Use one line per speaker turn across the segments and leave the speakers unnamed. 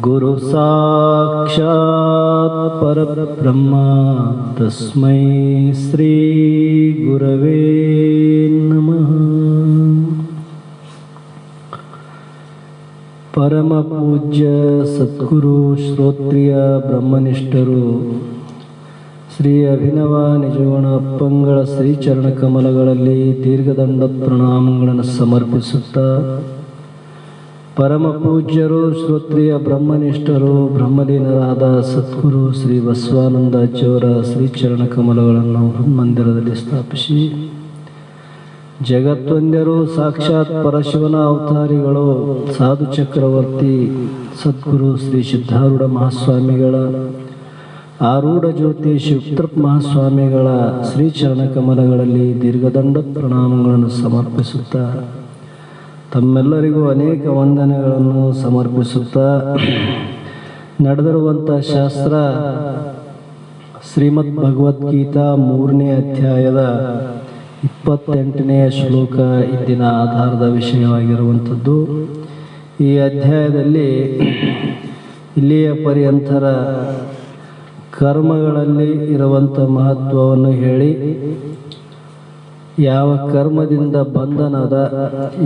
ಗುರು ಸಾಕ್ಷಾತ್ ಪರಬ್ರಹ್ಮ ತಸ್ಮೈ ಶ್ರೀ ಗುರವೇ ನಮಃ. ಪರಮ ಪೂಜ್ಯ ಸದ್ಗುರು ಶ್ರೋತ್ರಿಯ ಬ್ರಹ್ಮನಿಷ್ಠರು ಶ್ರೀ ಅಭಿನವ ನಿಜಗುಣ ಅಪ್ಪಂಗಳ ಶ್ರೀಚರಣ ಕಮಲಗಳಲ್ಲಿ ದೀರ್ಘದಂಡ ಪ್ರಣಾಮಗಳನ್ನು ಸಮರ್ಪಿಸುತ್ತಾ, ಪರಮ ಪೂಜ್ಯರು ಶ್ರೋತ್ರಿಯ ಬ್ರಹ್ಮನಿಷ್ಠರು ಬ್ರಹ್ಮಲೀನರಾದ ಸದ್ಗುರು ಶ್ರೀ ಬಸವಾನಂದಾಜಿಯವರ ಶ್ರೀಚರಣ ಕಮಲಗಳನ್ನು ಮಂದಿರದಲ್ಲಿ ಸ್ಥಾಪಿಸಿ, ಜಗತ್ವಂದ್ಯರು ಸಾಕ್ಷಾತ್ ಪರಶಿವನ ಅವತಾರಿಗಳು ಸಾಧು ಚಕ್ರವರ್ತಿ ಸದ್ಗುರು ಶ್ರೀ ಸಿದ್ಧಾರೂಢ ಮಹಾಸ್ವಾಮಿಗಳ, ಆರೂಢ ಜ್ಯೋತಿ ಶಿವತೃಪ್ ಮಹಾಸ್ವಾಮಿಗಳ ಶ್ರೀಚರಣ ಕಮಲಗಳಲ್ಲಿ ದೀರ್ಘದಂಡ ಪ್ರಣಾಮಗಳನ್ನು ಸಮರ್ಪಿಸುತ್ತಾ, ತಮ್ಮೆಲ್ಲರಿಗೂ ಅನೇಕ ವಂದನೆಗಳನ್ನು ಸಮರ್ಪಿಸುತ್ತಾ, ನಡೆದಿರುವಂಥ ಶಾಸ್ತ್ರ ಶ್ರೀಮದ್ ಭಗವದ್ಗೀತಾ 3ನೇ ಅಧ್ಯಾಯದ 28ನೆಯ ಶ್ಲೋಕ ಇಂದಿನ ಆಧಾರದ ವಿಷಯವಾಗಿರುವಂಥದ್ದು. ಈ ಅಧ್ಯಾಯದಲ್ಲಿ ಇಲ್ಲಿಯ ಪರ್ಯಂತರ ಕರ್ಮಗಳಲ್ಲಿ ಇರುವಂಥ ಮಹತ್ವವನ್ನು ಹೇಳಿ, ಯಾವ ಕರ್ಮದಿಂದ ಬಂಧನದ,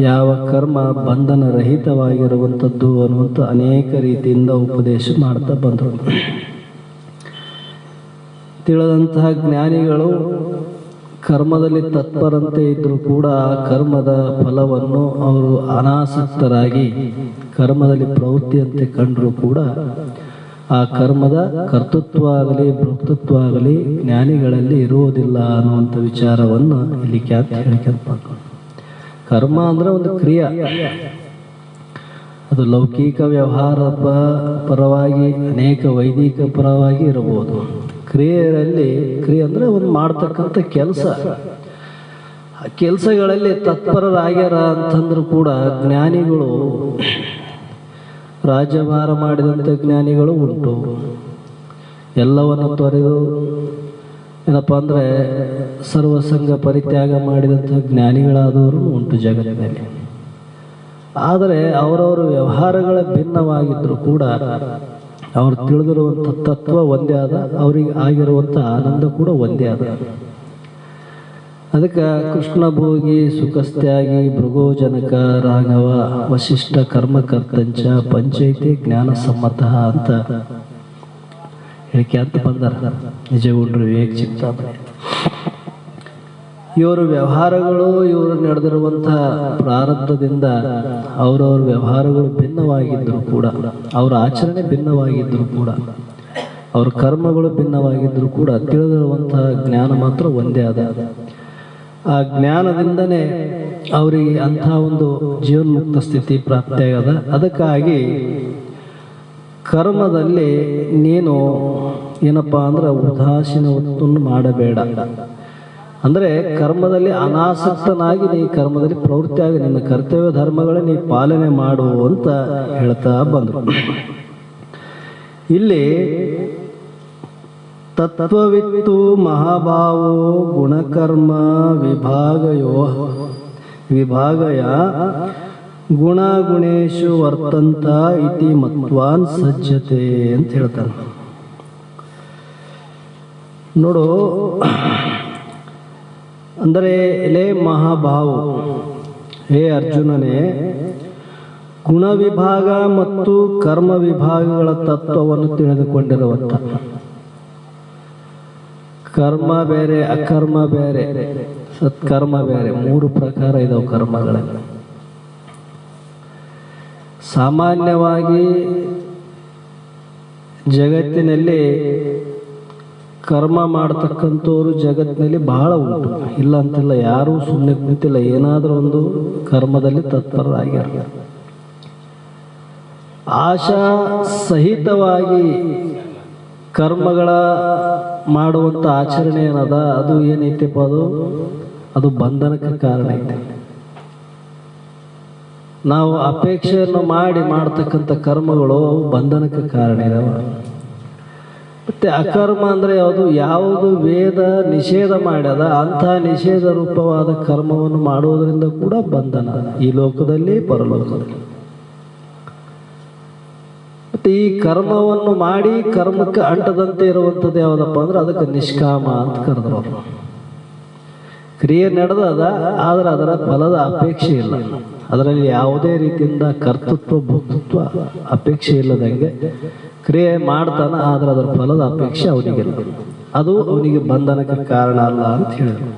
ಯಾವ ಕರ್ಮ ಬಂಧನರಹಿತವಾಗಿರುವಂಥದ್ದು ಅನ್ನುವಂಥ ಅನೇಕ ರೀತಿಯಿಂದ ಉಪದೇಶ ಮಾಡ್ತಾ ಬಂದರು. ತಿಳಿದಂತಹ ಜ್ಞಾನಿಗಳು ಕರ್ಮದಲ್ಲಿ ತತ್ಪರಂತೆ ಇದ್ದರೂ ಕೂಡ ಆ ಕರ್ಮದ ಫಲವನ್ನು ಅವರು ಅನಾಸಕ್ತರಾಗಿ ಕರ್ಮದಲ್ಲಿ ಪ್ರವೃತ್ತಿಯಂತೆ ಕಂಡರೂ ಕೂಡ ಆ ಕರ್ಮದ ಕರ್ತೃತ್ವ ಆಗಲಿ ಭೋಕ್ತೃತ್ವ ಆಗಲಿ ಜ್ಞಾನಿಗಳಲ್ಲಿ ಇರುವುದಿಲ್ಲ ಅನ್ನುವಂಥ ವಿಚಾರವನ್ನು ಇಲ್ಲಿ ಹೇಳ್ಕೊಂತ. ಕರ್ಮ ಅಂದರೆ ಒಂದು ಕ್ರಿಯೆ, ಅದು ಲೌಕಿಕ ವ್ಯವಹಾರ ಪರವಾಗಿ ಅನೇಕ ವೈದಿಕ ಪರವಾಗಿ ಇರಬಹುದು. ಕ್ರಿಯೆಯಲ್ಲಿ ಕ್ರಿಯೆ ಅಂದರೆ ಒಂದು ಮಾಡ್ತಕ್ಕಂಥ ಕೆಲಸ, ಕೆಲಸಗಳಲ್ಲಿ ತತ್ಪರರಾಗ್ಯಾರ ಅಂತಂದ್ರೂ ಕೂಡ ಜ್ಞಾನಿಗಳು, ರಾಜ್ಯಭಾರ ಮಾಡಿದಂಥ ಜ್ಞಾನಿಗಳು ಉಂಟು. ಎಲ್ಲವನ್ನು ತೊರೆದು ಏನಪ್ಪ ಅಂದರೆ ಸರ್ವಸಂಗ ಪರಿತ್ಯಾಗ ಮಾಡಿದಂಥ ಜ್ಞಾನಿಗಳಾದವರು ಉಂಟು ಜಗತ್ತಿನಲ್ಲಿ. ಆದರೆ ಅವರವರ ವ್ಯವಹಾರಗಳ ಭಿನ್ನವಾಗಿದ್ದರೂ ಕೂಡ ಅವ್ರು ತಿಳಿದಿರುವಂಥ ತತ್ವ ಒಂದೇ ಆದ, ಅವರಿಗೆ ಆಗಿರುವಂಥ ಆನಂದ ಕೂಡ ಒಂದೇ ಆದ. ಅದಕ್ಕೆ ಕೃಷ್ಣ ಭೋಗಿ ಸುಖಸ್ತ್ಯಾಗಿ ಭೃಗೋಜನಕ ರಾಘವ ವಶಿಷ್ಠ ಕರ್ಮಕರ್ತಂಚ ಪಂಚಾಯಿತಿ ಜ್ಞಾನ ಸಮ್ಮತ ಅಂತ ಹೇಳಿಕೆ ಅಂತ ಬಂದಾರ ನಿಜಗುಂಡ್ರು ವಿವೇಕ ಚಿಂತಾಮಣಿ. ಇವರು ವ್ಯವಹಾರಗಳು, ಇವರು ನಡೆದಿರುವಂತಹ ಪ್ರಾರಬ್ಧದಿಂದ ಅವರವ್ರ ವ್ಯವಹಾರಗಳು ಭಿನ್ನವಾಗಿದ್ದರೂ ಕೂಡ, ಅವರ ಆಚರಣೆ ಭಿನ್ನವಾಗಿದ್ದರೂ ಕೂಡ, ಅವ್ರ ಕರ್ಮಗಳು ಭಿನ್ನವಾಗಿದ್ದರೂ ಕೂಡ ತಿಳಿದಿರುವಂತಹ ಜ್ಞಾನ ಮಾತ್ರ ಒಂದೇ ಆದ. ಆ ಜ್ಞಾನದಿಂದನೇ ಅವರಿಗೆ ಅಂಥ ಒಂದು ಜೀವನ್ಮುಕ್ತ ಸ್ಥಿತಿ ಪ್ರಾಪ್ತಿಯಾಗದ. ಅದಕ್ಕಾಗಿ ಕರ್ಮದಲ್ಲಿ ನೀನು ಏನಪ್ಪ ಅಂದ್ರೆ ಉದಾಸೀನವನ್ನು ಮಾಡಬೇಡ. ಅಂದರೆ ಕರ್ಮದಲ್ಲಿ ಅನಾಸಕ್ತನಾಗಿ ನೀ ಕರ್ಮದಲ್ಲಿ ಪ್ರವೃತ್ತಿಯಾಗಿ ನಿನ್ನ ಕರ್ತವ್ಯ ಧರ್ಮಗಳೇ ನೀ ಪಾಲನೆ ಮಾಡು ಅಂತ ಹೇಳ್ತಾ ಬಂದರು. ಇಲ್ಲಿ ತತ್ವವಿತ್ತು ಮಹಾಭಾವೋ ಗುಣಕರ್ಮ ವಿಭಾಗಯ ಗುಣಗುಣೇಶು ವರ್ತಂತ ಇತಿ ಮತ್ವಾನ್ ಸಜ್ಜತೆ ಅಂತ ಹೇಳ್ತಾನೆ. ನೋಡು, ಅಂದರೆ ಎಲೆ ಮಹಾಭಾವ, ಹೇ ಅರ್ಜುನನೇ, ಗುಣ ವಿಭಾಗ ಮತ್ತು ಕರ್ಮ ವಿಭಾಗಗಳ ತತ್ವವನ್ನು ತಿಳಿದುಕೊಂಡಿರುವಂಥ, ಕರ್ಮ ಬೇರೆ ಅಕರ್ಮ ಬೇರೆ ಸತ್ಕರ್ಮ ಬೇರೆ, 3 ಪ್ರಕಾರ ಇದಾವೆ ಕರ್ಮಗಳಲ್ಲಿ. ಸಾಮಾನ್ಯವಾಗಿ ಜಗತ್ತಿನಲ್ಲಿ ಕರ್ಮ ಮಾಡ್ತಕ್ಕಂಥವ್ರು ಜಗತ್ತಿನಲ್ಲಿ ಬಹಳ ಉಂಟು, ಇಲ್ಲ ಅಂತಿಲ್ಲ. ಯಾರೂ ಸುಮ್ಮನೆ ಕುಂತಿಲ್ಲ, ಏನಾದರೂ ಒಂದು ಕರ್ಮದಲ್ಲಿ ತತ್ಪರರಾಗ್ಯಾರ. ಆಶಾ ಸಹಿತವಾಗಿ ಕರ್ಮಗಳ ಮಾಡುವಂಥ ಆಚರಣೆ ಏನದ, ಅದು ಏನೈತೆಪ್ಪ, ಅದು ಬಂಧನಕ್ಕೆ ಕಾರಣ ಐತೆ. ನಾವು ಅಪೇಕ್ಷೆಯನ್ನು ಮಾಡ್ತಕ್ಕಂಥ ಕರ್ಮಗಳು ಬಂಧನಕ್ಕೆ ಕಾರಣ ಇದಾವೆ. ಮತ್ತೆ ಅಕರ್ಮ ಅಂದರೆ ಯಾವುದು ವೇದ ನಿಷೇಧ ಮಾಡ್ಯದ ಅಂಥ ನಿಷೇಧ ರೂಪವಾದ ಕರ್ಮವನ್ನು ಮಾಡುವುದರಿಂದ ಕೂಡ ಬಂಧನ, ಈ ಲೋಕದಲ್ಲಿ ಪರಲೋಕದಲ್ಲಿ. ಈ ಕರ್ಮವನ್ನು ಮಾಡಿ ಕರ್ಮಕ್ಕೆ ಅಂಟದಂತೆ ಇರುವಂಥದ್ದು ಯಾವುದಪ್ಪ ಅಂದ್ರೆ ಅದಕ್ಕೆ ನಿಷ್ಕಾಮ ಅಂತ ಕರೆದ್ರು ಅವರು. ಕ್ರಿಯೆ ನಡೆದದ, ಆದ್ರೆ ಅದರ ಫಲದ ಅಪೇಕ್ಷೆ ಇಲ್ಲ. ಅದರಲ್ಲಿ ಯಾವುದೇ ರೀತಿಯಿಂದ ಕರ್ತೃತ್ವ ಭೋಕ್ತೃತ್ವ ಅಪೇಕ್ಷೆ ಇಲ್ಲದಂಗೆ ಕ್ರಿಯೆ ಮಾಡ್ತಾನ, ಆದ್ರೆ ಅದರ ಫಲದ ಅಪೇಕ್ಷೆ ಅವನಿಗಿಲ್ಲ. ಅದು ಅವನಿಗೆ ಬಂಧನಕ್ಕೆ ಕಾರಣ ಅಲ್ಲ ಅಂತ ಹೇಳಿದರು.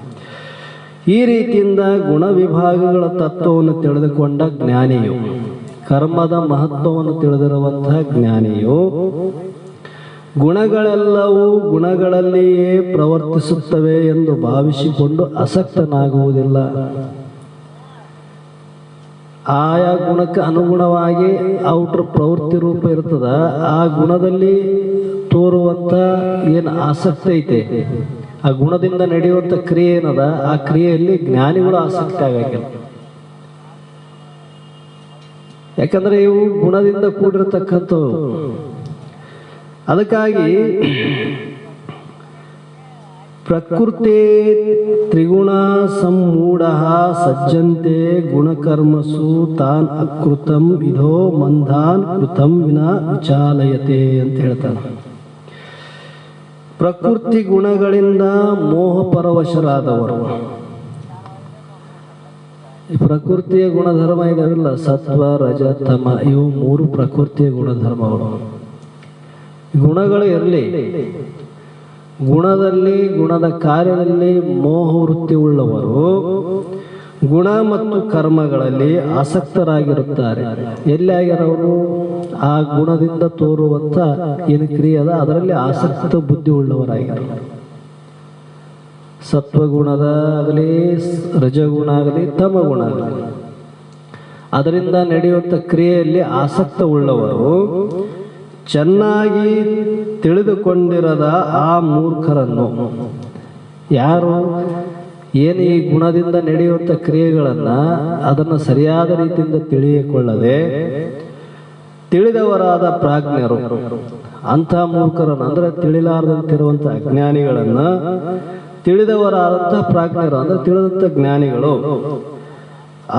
ಈ ರೀತಿಯಿಂದ ಗುಣ ವಿಭಾಗಗಳ ತತ್ವವನ್ನು ತಿಳಿದುಕೊಂಡ ಜ್ಞಾನಿಯು, ಕರ್ಮದ ಮಹತ್ವವನ್ನು ತಿಳಿದಿರುವಂತಹ ಜ್ಞಾನಿಯು, ಗುಣಗಳೆಲ್ಲವೂ ಗುಣಗಳಲ್ಲಿಯೇ ಪ್ರವರ್ತಿಸುತ್ತವೆ ಎಂದು ಭಾವಿಸಿಕೊಂಡು ಆಸಕ್ತನಾಗುವುದಿಲ್ಲ. ಆಯಾ ಗುಣಕ್ಕೆ ಅನುಗುಣವಾಗಿ ಔಟ್ರ ಪ್ರವೃತ್ತಿ ರೂಪ ಇರ್ತದ, ಆ ಗುಣದಲ್ಲಿ ತೋರುವಂತ ಏನು ಆಸಕ್ತಿ ಐತೆ, ಆ ಗುಣದಿಂದ ನಡೆಯುವಂತ ಕ್ರಿಯೆ ಏನದ, ಆ ಕ್ರಿಯೆಯಲ್ಲಿ ಜ್ಞಾನಿಗಳು ಆಸಕ್ತಿ ಆಗಂಗಿಲ್ಲ. ಯಾಕಂದ್ರೆ ಇವು ಗುಣದಿಂದ ಕೂಡಿರತಕ್ಕಂಥವು. ಅದಕ್ಕಾಗಿ ಪ್ರಕೃತಿ ತ್ರಿಗುಣ ಸಮ್ಮೂಢ ಸಜ್ಜಂತೆ ಗುಣಕರ್ಮಸು ತಾನ್ ಅಕೃತಂ ಇದೋ ಮಂದಾನ್ ಕೃತಂ ವಿನ ವಿಚಾಲಯತೆ ಅಂತ ಹೇಳ್ತಾನೆ. ಪ್ರಕೃತಿ ಗುಣಗಳಿಂದ ಮೋಹ ಪರವಶರಾದವರು, ಈ ಪ್ರಕೃತಿಯ ಗುಣಧರ್ಮ ಇದಾವಿಲ್ಲ, ಸತ್ವ ರಜ ತಮ, ಇವು ಮೂರು ಪ್ರಕೃತಿಯ ಗುಣಧರ್ಮಗಳು. ಗುಣಗಳು ಇರಲಿ, ಗುಣದಲ್ಲಿ ಗುಣದ ಕಾರ್ಯದಲ್ಲಿ ಮೋಹ ವೃತ್ತಿ ಉಳ್ಳವರು ಗುಣ ಮತ್ತು ಕರ್ಮಗಳಲ್ಲಿ ಆಸಕ್ತರಾಗಿರುತ್ತಾರೆ. ಎಲ್ಲಿ ಆಗಿರೋರು ಆ ಗುಣದಿಂದ ತೋರುವಂತ ಏನು ಕ್ರಿಯೆದ ಅದರಲ್ಲಿ ಆಸಕ್ತ ಬುದ್ಧಿ ಉಳ್ಳವರಾಗಿರ್ತಾರೆ. ಸತ್ವಗುಣದ ಆಗಲಿ, ರಜಗುಣ ಆಗಲಿ, ತಮಗುಣ ಆಗಲಿ, ಅದರಿಂದ ನಡೆಯುವಂಥ ಕ್ರಿಯೆಯಲ್ಲಿ ಆಸಕ್ತ ಉಳ್ಳವರು ಚೆನ್ನಾಗಿ ತಿಳಿದುಕೊಂಡಿರದ ಆ ಮೂರ್ಖರನ್ನು, ಯಾರು ಏನು ಈ ಗುಣದಿಂದ ನಡೆಯುವಂಥ ಕ್ರಿಯೆಗಳನ್ನು ಅದನ್ನು ಸರಿಯಾದ ರೀತಿಯಿಂದ ತಿಳಿಯಕೊಳ್ಳದೆ ತಿಳಿದವರಾದ ಪ್ರಾಜ್ಞರು, ಅಂಥ ಮೂರ್ಖರನ್ನು ಅಂದ್ರೆ ತಿಳಿಲಾರದಂತಿರುವಂಥ ಅಜ್ಞಾನಿಗಳನ್ನು ತಿಳಿದವರಾದಂಥ ಪ್ರಾಜ್ಞರು ಅಂದ್ರೆ ತಿಳಿದಂಥ ಜ್ಞಾನಿಗಳು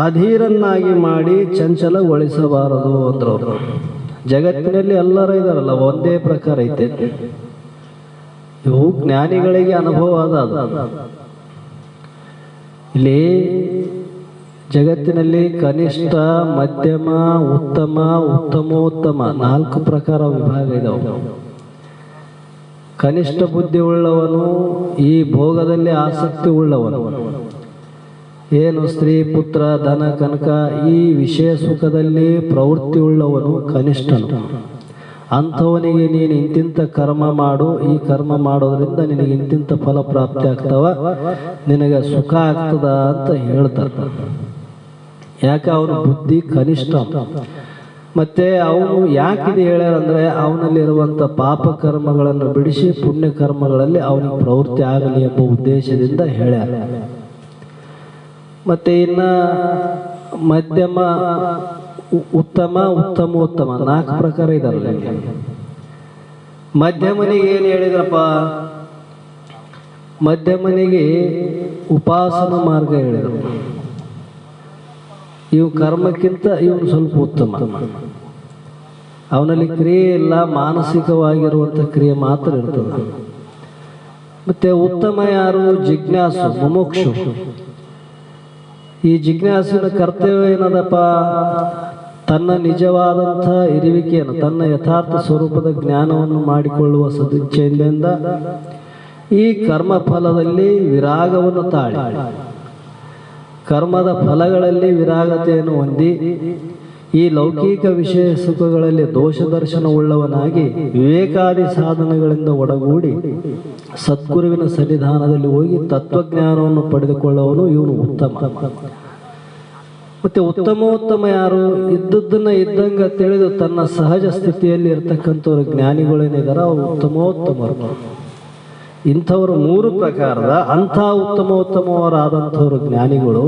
ಅಧೀರನ್ನಾಗಿ ಮಾಡಿ ಚಂಚಲಗೊಳಿಸಬಾರದು ಅಂದ್ರು. ಜಗತ್ತಿನಲ್ಲಿ ಎಲ್ಲರೂ ಇದಾರಲ್ಲ, ಒಂದೇ ಪ್ರಕಾರ ಐತೆ. ಇವು ಜ್ಞಾನಿಗಳಿಗೆ ಅನುಭವ ಅದ. ಇಲ್ಲಿ ಜಗತ್ತಿನಲ್ಲಿ ಕನಿಷ್ಠ, ಮಧ್ಯಮ, ಉತ್ತಮ, ಉತ್ತಮೋತ್ತಮ 4 ಪ್ರಕಾರ ವಿಭಾಗ ಇದಾವೆ. ಕನಿಷ್ಠ ಬುದ್ಧಿ ಉಳ್ಳವನು ಈ ಭೋಗದಲ್ಲಿ ಆಸಕ್ತಿ ಉಳ್ಳವನು, ಏನು ಸ್ತ್ರೀ ಪುತ್ರ ಧನ ಕನಕ ಈ ವಿಷಯ ಸುಖದಲ್ಲಿ ಪ್ರವೃತ್ತಿ ಉಳ್ಳವನು ಕನಿಷ್ಠನು. ಅಂಥವನಿಗೆ ನೀನು ಇಂತಿಂಥ ಕರ್ಮ ಮಾಡು, ಈ ಕರ್ಮ ಮಾಡೋದ್ರಿಂದ ನಿನಗೆ ಇಂತಿಂಥ ಫಲ ಪ್ರಾಪ್ತಿ ಆಗ್ತವ, ನಿನಗೆ ಸುಖ ಆಗ್ತದ ಅಂತ ಹೇಳ್ತಾರೆ. ಯಾಕೆ ಅವನ ಬುದ್ಧಿ ಕನಿಷ್ಠ. ಮತ್ತೆ ಅವನು ಯಾಕಿದೆ ಹೇಳ್ಯಾರಂದ್ರೆ ಅವನಲ್ಲಿರುವಂಥ ಪಾಪ ಕರ್ಮಗಳನ್ನು ಬಿಡಿಸಿ ಪುಣ್ಯ ಕರ್ಮಗಳಲ್ಲಿ ಅವನಿಗೆ ಪ್ರವೃತ್ತಿ ಆಗಲಿ ಎಂಬ ಉದ್ದೇಶದಿಂದ ಹೇಳ್ಯಾರ. ಮತ್ತೆ ಇನ್ನ ಮಧ್ಯಮ, ಉತ್ತಮ, ಉತ್ತಮೋತ್ತಮ 4 ಪ್ರಕಾರ ಇದಾರಲ್ಲ. ಮಧ್ಯಮನಿಗೆ ಏನು ಹೇಳಿದ್ರಪ್ಪ, ಮಧ್ಯಮನಿಗೆ ಉಪಾಸನ ಮಾರ್ಗ ಹೇಳಿದರು. ಇವು ಕರ್ಮಕ್ಕಿಂತ ಇವನು ಸ್ವಲ್ಪ ಉತ್ತಮ, ಅವನಲ್ಲಿ ಕ್ರಿಯೆ ಇಲ್ಲ, ಮಾನಸಿಕವಾಗಿರುವಂಥ ಕ್ರಿಯೆ ಮಾತ್ರ ಇರ್ತದೆ. ಮತ್ತೆ ಉತ್ತಮ ಯಾರು, ಜಿಜ್ಞಾಸು, ಮುಮುಕ್ಷು. ಈ ಜಿಜ್ಞಾಸಿನ ಕರ್ತವ್ಯ ಏನದಪ್ಪ, ತನ್ನ ನಿಜವಾದಂಥ ಇರುವಿಕೆಯನ್ನು, ತನ್ನ ಯಥಾರ್ಥ ಸ್ವರೂಪದ ಜ್ಞಾನವನ್ನು ಮಾಡಿಕೊಳ್ಳುವ ಸದಿಚ್ಛೆಯಿಂದ ಈ ಕರ್ಮ ಫಲದಲ್ಲಿ ವಿರಾಗವನ್ನು ತಾಳಿ, ಕರ್ಮದ ಫಲಗಳಲ್ಲಿ ವಿರಾಗತೆಯನ್ನು ಹೊಂದಿ ಈ ಲೌಕಿಕ ವಿಷಯ ಸುಖಗಳಲ್ಲಿ ದೋಷ ದರ್ಶನ ಉಳ್ಳವನಾಗಿ ವಿವೇಕಾದಿ ಸಾಧನಗಳಿಂದ ಒಡಗೂಡಿ ಸದ್ಗುರುವಿನ ಸನ್ನಿಧಾನದಲ್ಲಿ ಹೋಗಿ ತತ್ವಜ್ಞಾನವನ್ನು ಪಡೆದುಕೊಳ್ಳುವನು ಇವನು ಉತ್ತಮ. ಮತ್ತೆ ಉತ್ತಮೋತ್ತಮ ಯಾರು, ಇದ್ದದ್ದನ್ನ ಇದ್ದಂಗ ತಿಳಿದು ತನ್ನ ಸಹಜ ಸ್ಥಿತಿಯಲ್ಲಿ ಇರ್ತಕ್ಕಂಥವ್ರು ಜ್ಞಾನಿಗಳೇನಿದಾರ ಅವರು ಉತ್ತಮೋತ್ತಮರು. ಇಂಥವರು 3 ಪ್ರಕಾರದ ಅಂಥ ಉತ್ತಮೋತ್ತಮವರಾದಂಥವ್ರು ಜ್ಞಾನಿಗಳು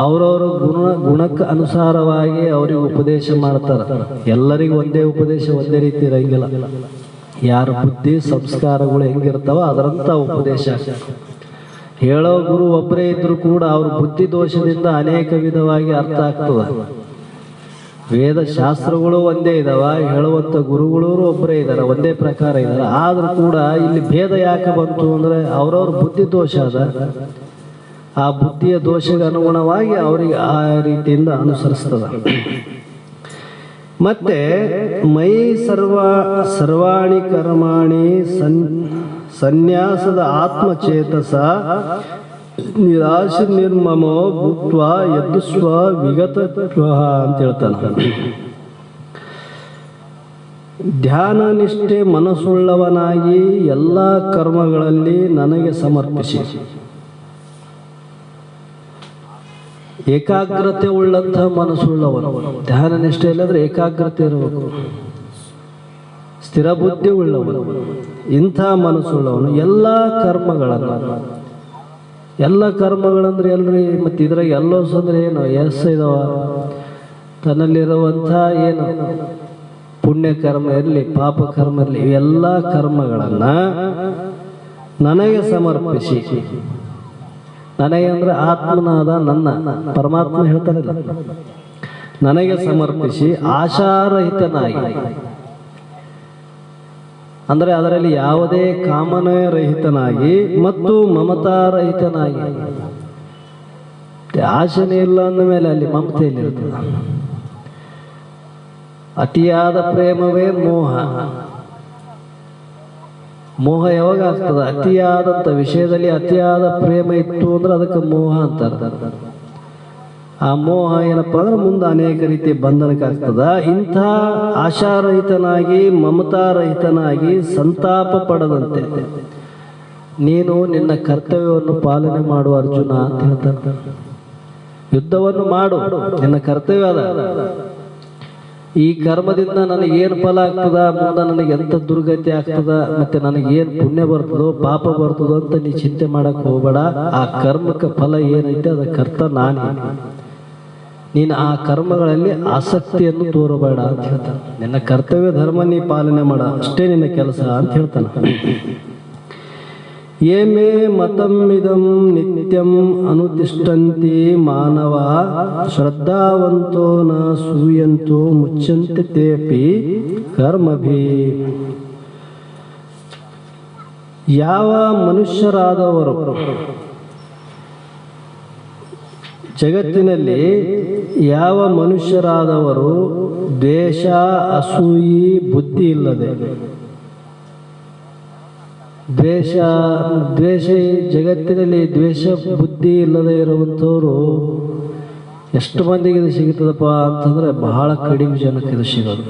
ಅವರವರ ಗುಣಕ್ಕೆ ಅನುಸಾರವಾಗಿ ಅವರಿಗೆ ಉಪದೇಶ ಮಾಡ್ತಾರೆ. ಎಲ್ಲರಿಗೂ ಒಂದೇ ಉಪದೇಶ ಒಂದೇ ರೀತಿ ಇರಂಗಿಲ್ಲ. ಯಾರ ಬುದ್ಧಿ ಸಂಸ್ಕಾರಗಳು ಹೆಂಗಿರ್ತಾವ ಅದರಂತ ಉಪದೇಶ. ಹೇಳೋ ಗುರು ಒಬ್ಬರೇ ಇದ್ರು ಕೂಡ ಅವ್ರ ಬುದ್ಧಿ ದೋಷದಿಂದ ಅನೇಕ ವಿಧವಾಗಿ ಅರ್ಥ ಆಗ್ತದೆ. ವೇದ ಶಾಸ್ತ್ರಗಳು ಒಂದೇ ಇದಾವ, ಹೇಳುವಂಥ ಗುರುಗಳು ಒಬ್ಬರೇ ಇದ್ದಾರೆ, ಒಂದೇ ಪ್ರಕಾರ ಇದ್ದಾರೆ. ಆದರೂ ಕೂಡ ಇಲ್ಲಿ ಭೇದ ಯಾಕೆ ಬಂತು ಅಂದರೆ ಅವ್ರವ್ರ ಬುದ್ಧಿ ದೋಷ ಅದ. ಆ ಬುದ್ಧಿಯ ದೋಷಕ್ಕೆ ಅನುಗುಣವಾಗಿ ಅವರಿಗೆ ಆ ರೀತಿಯಿಂದ ಅನುಸರಿಸ್ತದ. ಮತ್ತೆ ಮೈ ಸರ್ವಾಣಿ ಕರ್ಮಾಣಿ ಸನ್ಯಾಸದ ಆತ್ಮಚೇತಸ ನಿರಾಶ ನಿರ್ಮಮೋ ಭೂತ್ವ ಎದ್ದು ಸ್ವ ವಿಗತ ಅಂತ ಹೇಳ್ತಾನೆ. ಧ್ಯಾನ ನಿಷ್ಠೆ ಮನಸ್ಸುಳ್ಳವನಾಗಿ ಎಲ್ಲ ಕರ್ಮಗಳಲ್ಲಿ ನನಗೆ ಸಮರ್ಪಿಸಿ, ಏಕಾಗ್ರತೆ ಉಳ್ಳಂಥ ಮನಸ್ಸುಳ್ಳವನು. ಧ್ಯಾನ ನಿಷ್ಠೆ ಇಲ್ಲದ್ರೆ ಏಕಾಗ್ರತೆ ಇರಬೇಕು, ಸ್ಥಿರ ಬುದ್ಧಿ ಉಳ್ಳವನು, ಇಂಥ ಮನಸ್ಸುಳ್ಳವನು ಎಲ್ಲ ಕರ್ಮಗಳಂದ್ರೆ ಎಲ್ರಿ, ಮತ್ತೆ ಇದ್ರಾಗ ಎಲ್ಲೋಸ್ ಅಂದ್ರೆ ಏನು, ಇದಾವ ತನ್ನಲ್ಲಿರುವಂಥ ಏನು ಪುಣ್ಯ ಕರ್ಮ ಇರಲಿ ಪಾಪ ಕರ್ಮ ಇರಲಿ, ಇವೆಲ್ಲ ಕರ್ಮಗಳನ್ನ ನನಗೆ ಸಮರ್ಪಿಸಿ. ನನಗೆ ಅಂದ್ರೆ ಆತ್ಮನಾದ ನನ್ನ ಪರಮಾತ್ಮ ಹೇಳ್ತಾರಲ್ಲ, ನನಗೆ ಸಮರ್ಪಿಸಿ ಆಶಾರಹಿತನಾಗಿ, ಅಂದರೆ ಅದರಲ್ಲಿ ಯಾವುದೇ ಕಾಮನೆ ರಹಿತನಾಗಿ ಮತ್ತು ಮಮತಾರಹಿತನಾಗಿ. ಆಶೆನೇ ಇಲ್ಲ ಅಂದ ಮೇಲೆ ಅಲ್ಲಿ ಮಮತೆಯಲ್ಲಿರ್ತದೆ. ಅತಿಯಾದ ಪ್ರೇಮವೇ ಮೋಹ. ಮೋಹ ಯಾವಾಗ ಆಗ್ತದ? ಅತಿಯಾದಂಥ ವಿಷಯದಲ್ಲಿ ಅತಿಯಾದ ಪ್ರೇಮ ಇತ್ತು ಅಂದ್ರೆ ಅದಕ್ಕೆ ಮೋಹ ಅಂತಾರೆ. ಆ ಮೋಹ ಏನಪ್ಪ ಅಂದ್ರೆ ಮುಂದೆ ಅನೇಕ ರೀತಿ ಬಂಧನಕ್ಕಾಗ್ತದ. ಇಂಥ ಆಶಾರಹಿತನಾಗಿ ಮಮತಾರಹಿತನಾಗಿ ಸಂತಾಪ ಪಡದಂತೆ ನೀನು ನಿನ್ನ ಕರ್ತವ್ಯವನ್ನು ಪಾಲನೆ ಮಾಡುವ ಅರ್ಜುನ ಅಂತ ಹೇಳ್ತಾರೆ. ಯುದ್ಧವನ್ನು ಮಾಡು, ನಿನ್ನ ಕರ್ತವ್ಯ ಅದ. ಈ ಕರ್ಮದಿಂದ ನನಗೇನು ಫಲ ಆಗ್ತದ, ಮುಂದೆ ನನಗೆ ಎಂಥ ದುರ್ಗತಿ ಆಗ್ತದ, ಮತ್ತೆ ನನಗೇನು ಪುಣ್ಯ ಬರ್ತದೋ ಪಾಪ ಬರ್ತದೋ ಅಂತ ನೀ ಚಿಂತೆ ಮಾಡಕ್ ಹೋಗಬೇಡ. ಆ ಕರ್ಮಕ್ಕೆ ಫಲ ಏನೈತೆ ಅದ ಕರ್ತ ನಾನೇ. ನೀನು ಆ ಕರ್ಮಗಳಲ್ಲಿ ಆಸಕ್ತಿಯನ್ನು ತೋರಬೇಡ ಅಂತ ಹೇಳ್ತಾನೆ. ನಿನ್ನ ಕರ್ತವ್ಯ ಧರ್ಮ ನೀ ಪಾಲನೆ ಮಾಡ, ಅಷ್ಟೇ ನಿನ್ನ ಕೆಲಸ ಅಂತ ಹೇಳ್ತಾನೆ. ಏಮೇ ಮತಮಿದಂ ನಿತ್ಯಂ ಅನುತಿಷ್ಠಂತಿ ಮಾನವ ಶ್ರದ್ಧಾವಂತೋ ನ ಸೂಯಂತೋ ಮುಚ್ಚಂತೆ ತೇಪಿ ಕರ್ಮಭಿ. ಯಾವ ಮನುಷ್ಯರಾದವರು ಜಗತ್ತಿನಲ್ಲಿ ಯಾವ ಮನುಷ್ಯರಾದವರು ದ್ವೇಷ ಅಸೂಯಿ ಬುದ್ಧಿ ಇಲ್ಲದೆ, ದ್ವೇಷ ಜಗತ್ತಿನಲ್ಲಿ ದ್ವೇಷ ಬುದ್ಧಿ ಇಲ್ಲದೆ ಇರುವಂಥವ್ರು ಎಷ್ಟು ಮಂದಿಗೆ ಇದು ಸಿಗುತ್ತದಪ್ಪ ಅಂತಂದ್ರೆ ಬಹಳ ಕಡಿಮೆ ಜನಕ್ಕೆ ಇದು ಸಿಗೋದು.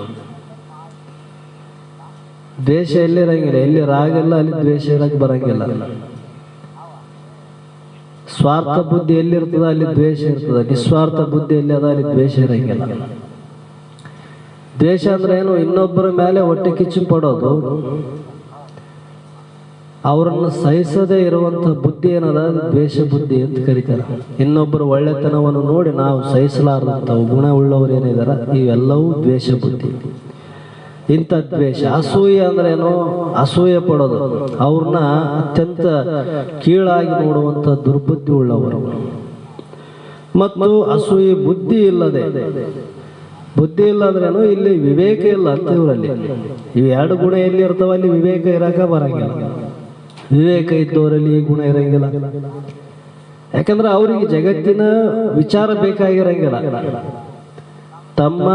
ದ್ವೇಷ ಎಲ್ಲಿರಂಗಿಲ್ಲ, ಎಲ್ಲಿ ರಾಗಿಲ್ಲ ಅಲ್ಲಿ ದ್ವೇಷ ಇರಕ್ಕೆ ಬರಂಗಿಲ್ಲ. ಸ್ವಾರ್ಥ ಬುದ್ಧಿ ಎಲ್ಲಿರ್ತದ ಅಲ್ಲಿ ದ್ವೇಷ ಇರ್ತದ, ನಿಸ್ವಾರ್ಥ ಬುದ್ಧಿ ಎಲ್ಲಿ ಅದ ಅಲ್ಲಿ ದ್ವೇಷ ಇರಂಗಿಲ್ಲ. ದ್ವೇಷ ಅಂದ್ರೆ ಏನು? ಇನ್ನೊಬ್ಬರ ಮೇಲೆ ಹೊಟ್ಟೆ ಕಿಚ್ಚು ಪಡೋದು, ಅವರನ್ನು ಸಹಿಸದೇ ಇರುವಂತಹ ಬುದ್ಧಿ ಏನದ ದ್ವೇಷ ಬುದ್ಧಿ ಅಂತ ಕರೀತಾರೆ. ಇನ್ನೊಬ್ಬರ ಒಳ್ಳೆತನವನ್ನು ನೋಡಿ ನಾವು ಸಹಿಸಲಾರದಂಥವು ಗುಣ ಉಳ್ಳವರು ಏನಿದಾರ ಇವೆಲ್ಲವೂ ದ್ವೇಷ ಬುದ್ಧಿ. ಇಂಥ ದ್ವೇಷ. ಅಸೂಯೆ ಅಂದ್ರೆ ಏನು? ಅಸೂಯೆ ಪಡೋದು, ಅವ್ರನ್ನ ಅತ್ಯಂತ ಕೀಳಾಗಿ ನೋಡುವಂಥ ದುರ್ಬುದ್ಧಿ ಉಳ್ಳವರು. ಮತ್ತು ಅಸೂಯೆ ಬುದ್ಧಿ ಇಲ್ಲದೆ, ಬುದ್ಧಿ ಇಲ್ಲ ಅಂದ್ರೇನು? ಇಲ್ಲಿ ವಿವೇಕ ಇಲ್ಲ ಅಂತ ಇವರಲ್ಲಿ. ಇವು ಎರಡು ಗುಣ ಎಲ್ಲಿ ಇರ್ತಾವ ಅಲ್ಲಿ ವಿವೇಕ ಇರಕ ಬರಂಗಿಲ್ಲ. ವಿವೇಕ ಇದ್ದವರಲ್ಲಿ ಈ ಗುಣ ಇರಂಗಿಲ್ಲ. ಯಾಕಂದ್ರೆ ಅವರಿಗೆ ಜಗತ್ತಿನ ವಿಚಾರ ಬೇಕಾಗಿರಂಗಿಲ್ಲ. ತಮ್ಮ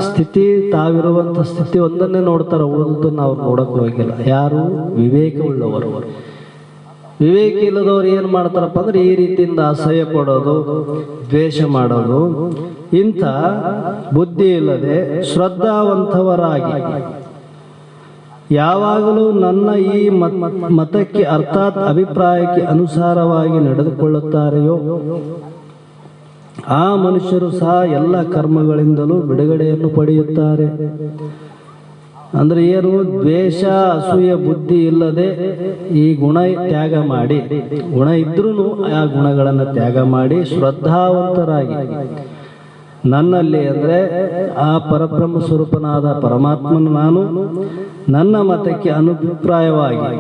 ಸ್ಥಿತಿ, ತಾವಿರುವಂತ ಸ್ಥಿತಿ ಒಂದನ್ನೇ ನೋಡ್ತಾರ, ಓದೋದನ್ನ ಅವ್ರು ನೋಡಕ್ ಹೋಗಿಲ್ಲ. ಯಾರು? ವಿವೇಕ ಉಳ್ಳವರು. ವಿವೇಕ ಇಲ್ಲದವ್ರು ಏನ್ ಮಾಡ್ತಾರಪ್ಪ ಅಂದ್ರೆ ಈ ರೀತಿಯಿಂದ ಅಸಹ್ಯ ಪಡೋದು, ದ್ವೇಷ ಮಾಡೋದು. ಇಂಥ ಬುದ್ಧಿ ಇಲ್ಲದೆ ಶ್ರದ್ಧಾವಂತವರಾಗಿ ಯಾವಾಗಲೂ ನನ್ನ ಈ ಮತಕ್ಕೆ ಅರ್ಥಾತ್ ಅಭಿಪ್ರಾಯಕ್ಕೆ ಅನುಸಾರವಾಗಿ ನಡೆದುಕೊಳ್ಳುತ್ತಾರೆಯೋ ಆ ಮನುಷ್ಯರು ಸಹ ಎಲ್ಲ ಕರ್ಮಗಳಿಂದಲೂ ಬಿಡುಗಡೆಯನ್ನು ಪಡೆಯುತ್ತಾರೆ. ಅಂದ್ರೆ ಏನು? ದ್ವೇಷ ಅಸೂಯ ಬುದ್ಧಿ ಇಲ್ಲದೆ ಈ ಗುಣ ತ್ಯಾಗ ಮಾಡಿ, ಗುಣ ಇದ್ರೂ ಆ ಗುಣಗಳನ್ನು ತ್ಯಾಗ ಮಾಡಿ ಶ್ರದ್ಧಾವಂತರಾಗಿ ನನ್ನಲ್ಲಿ ಅಂದ್ರೆ ಆ ಪರಬ್ರಹ್ಮ ಸ್ವರೂಪನಾದ ಪರಮಾತ್ಮನ ನಾನು ನನ್ನ ಮತಕ್ಕೆ ಅನುಪ್ರಾಯವಾಗಿ,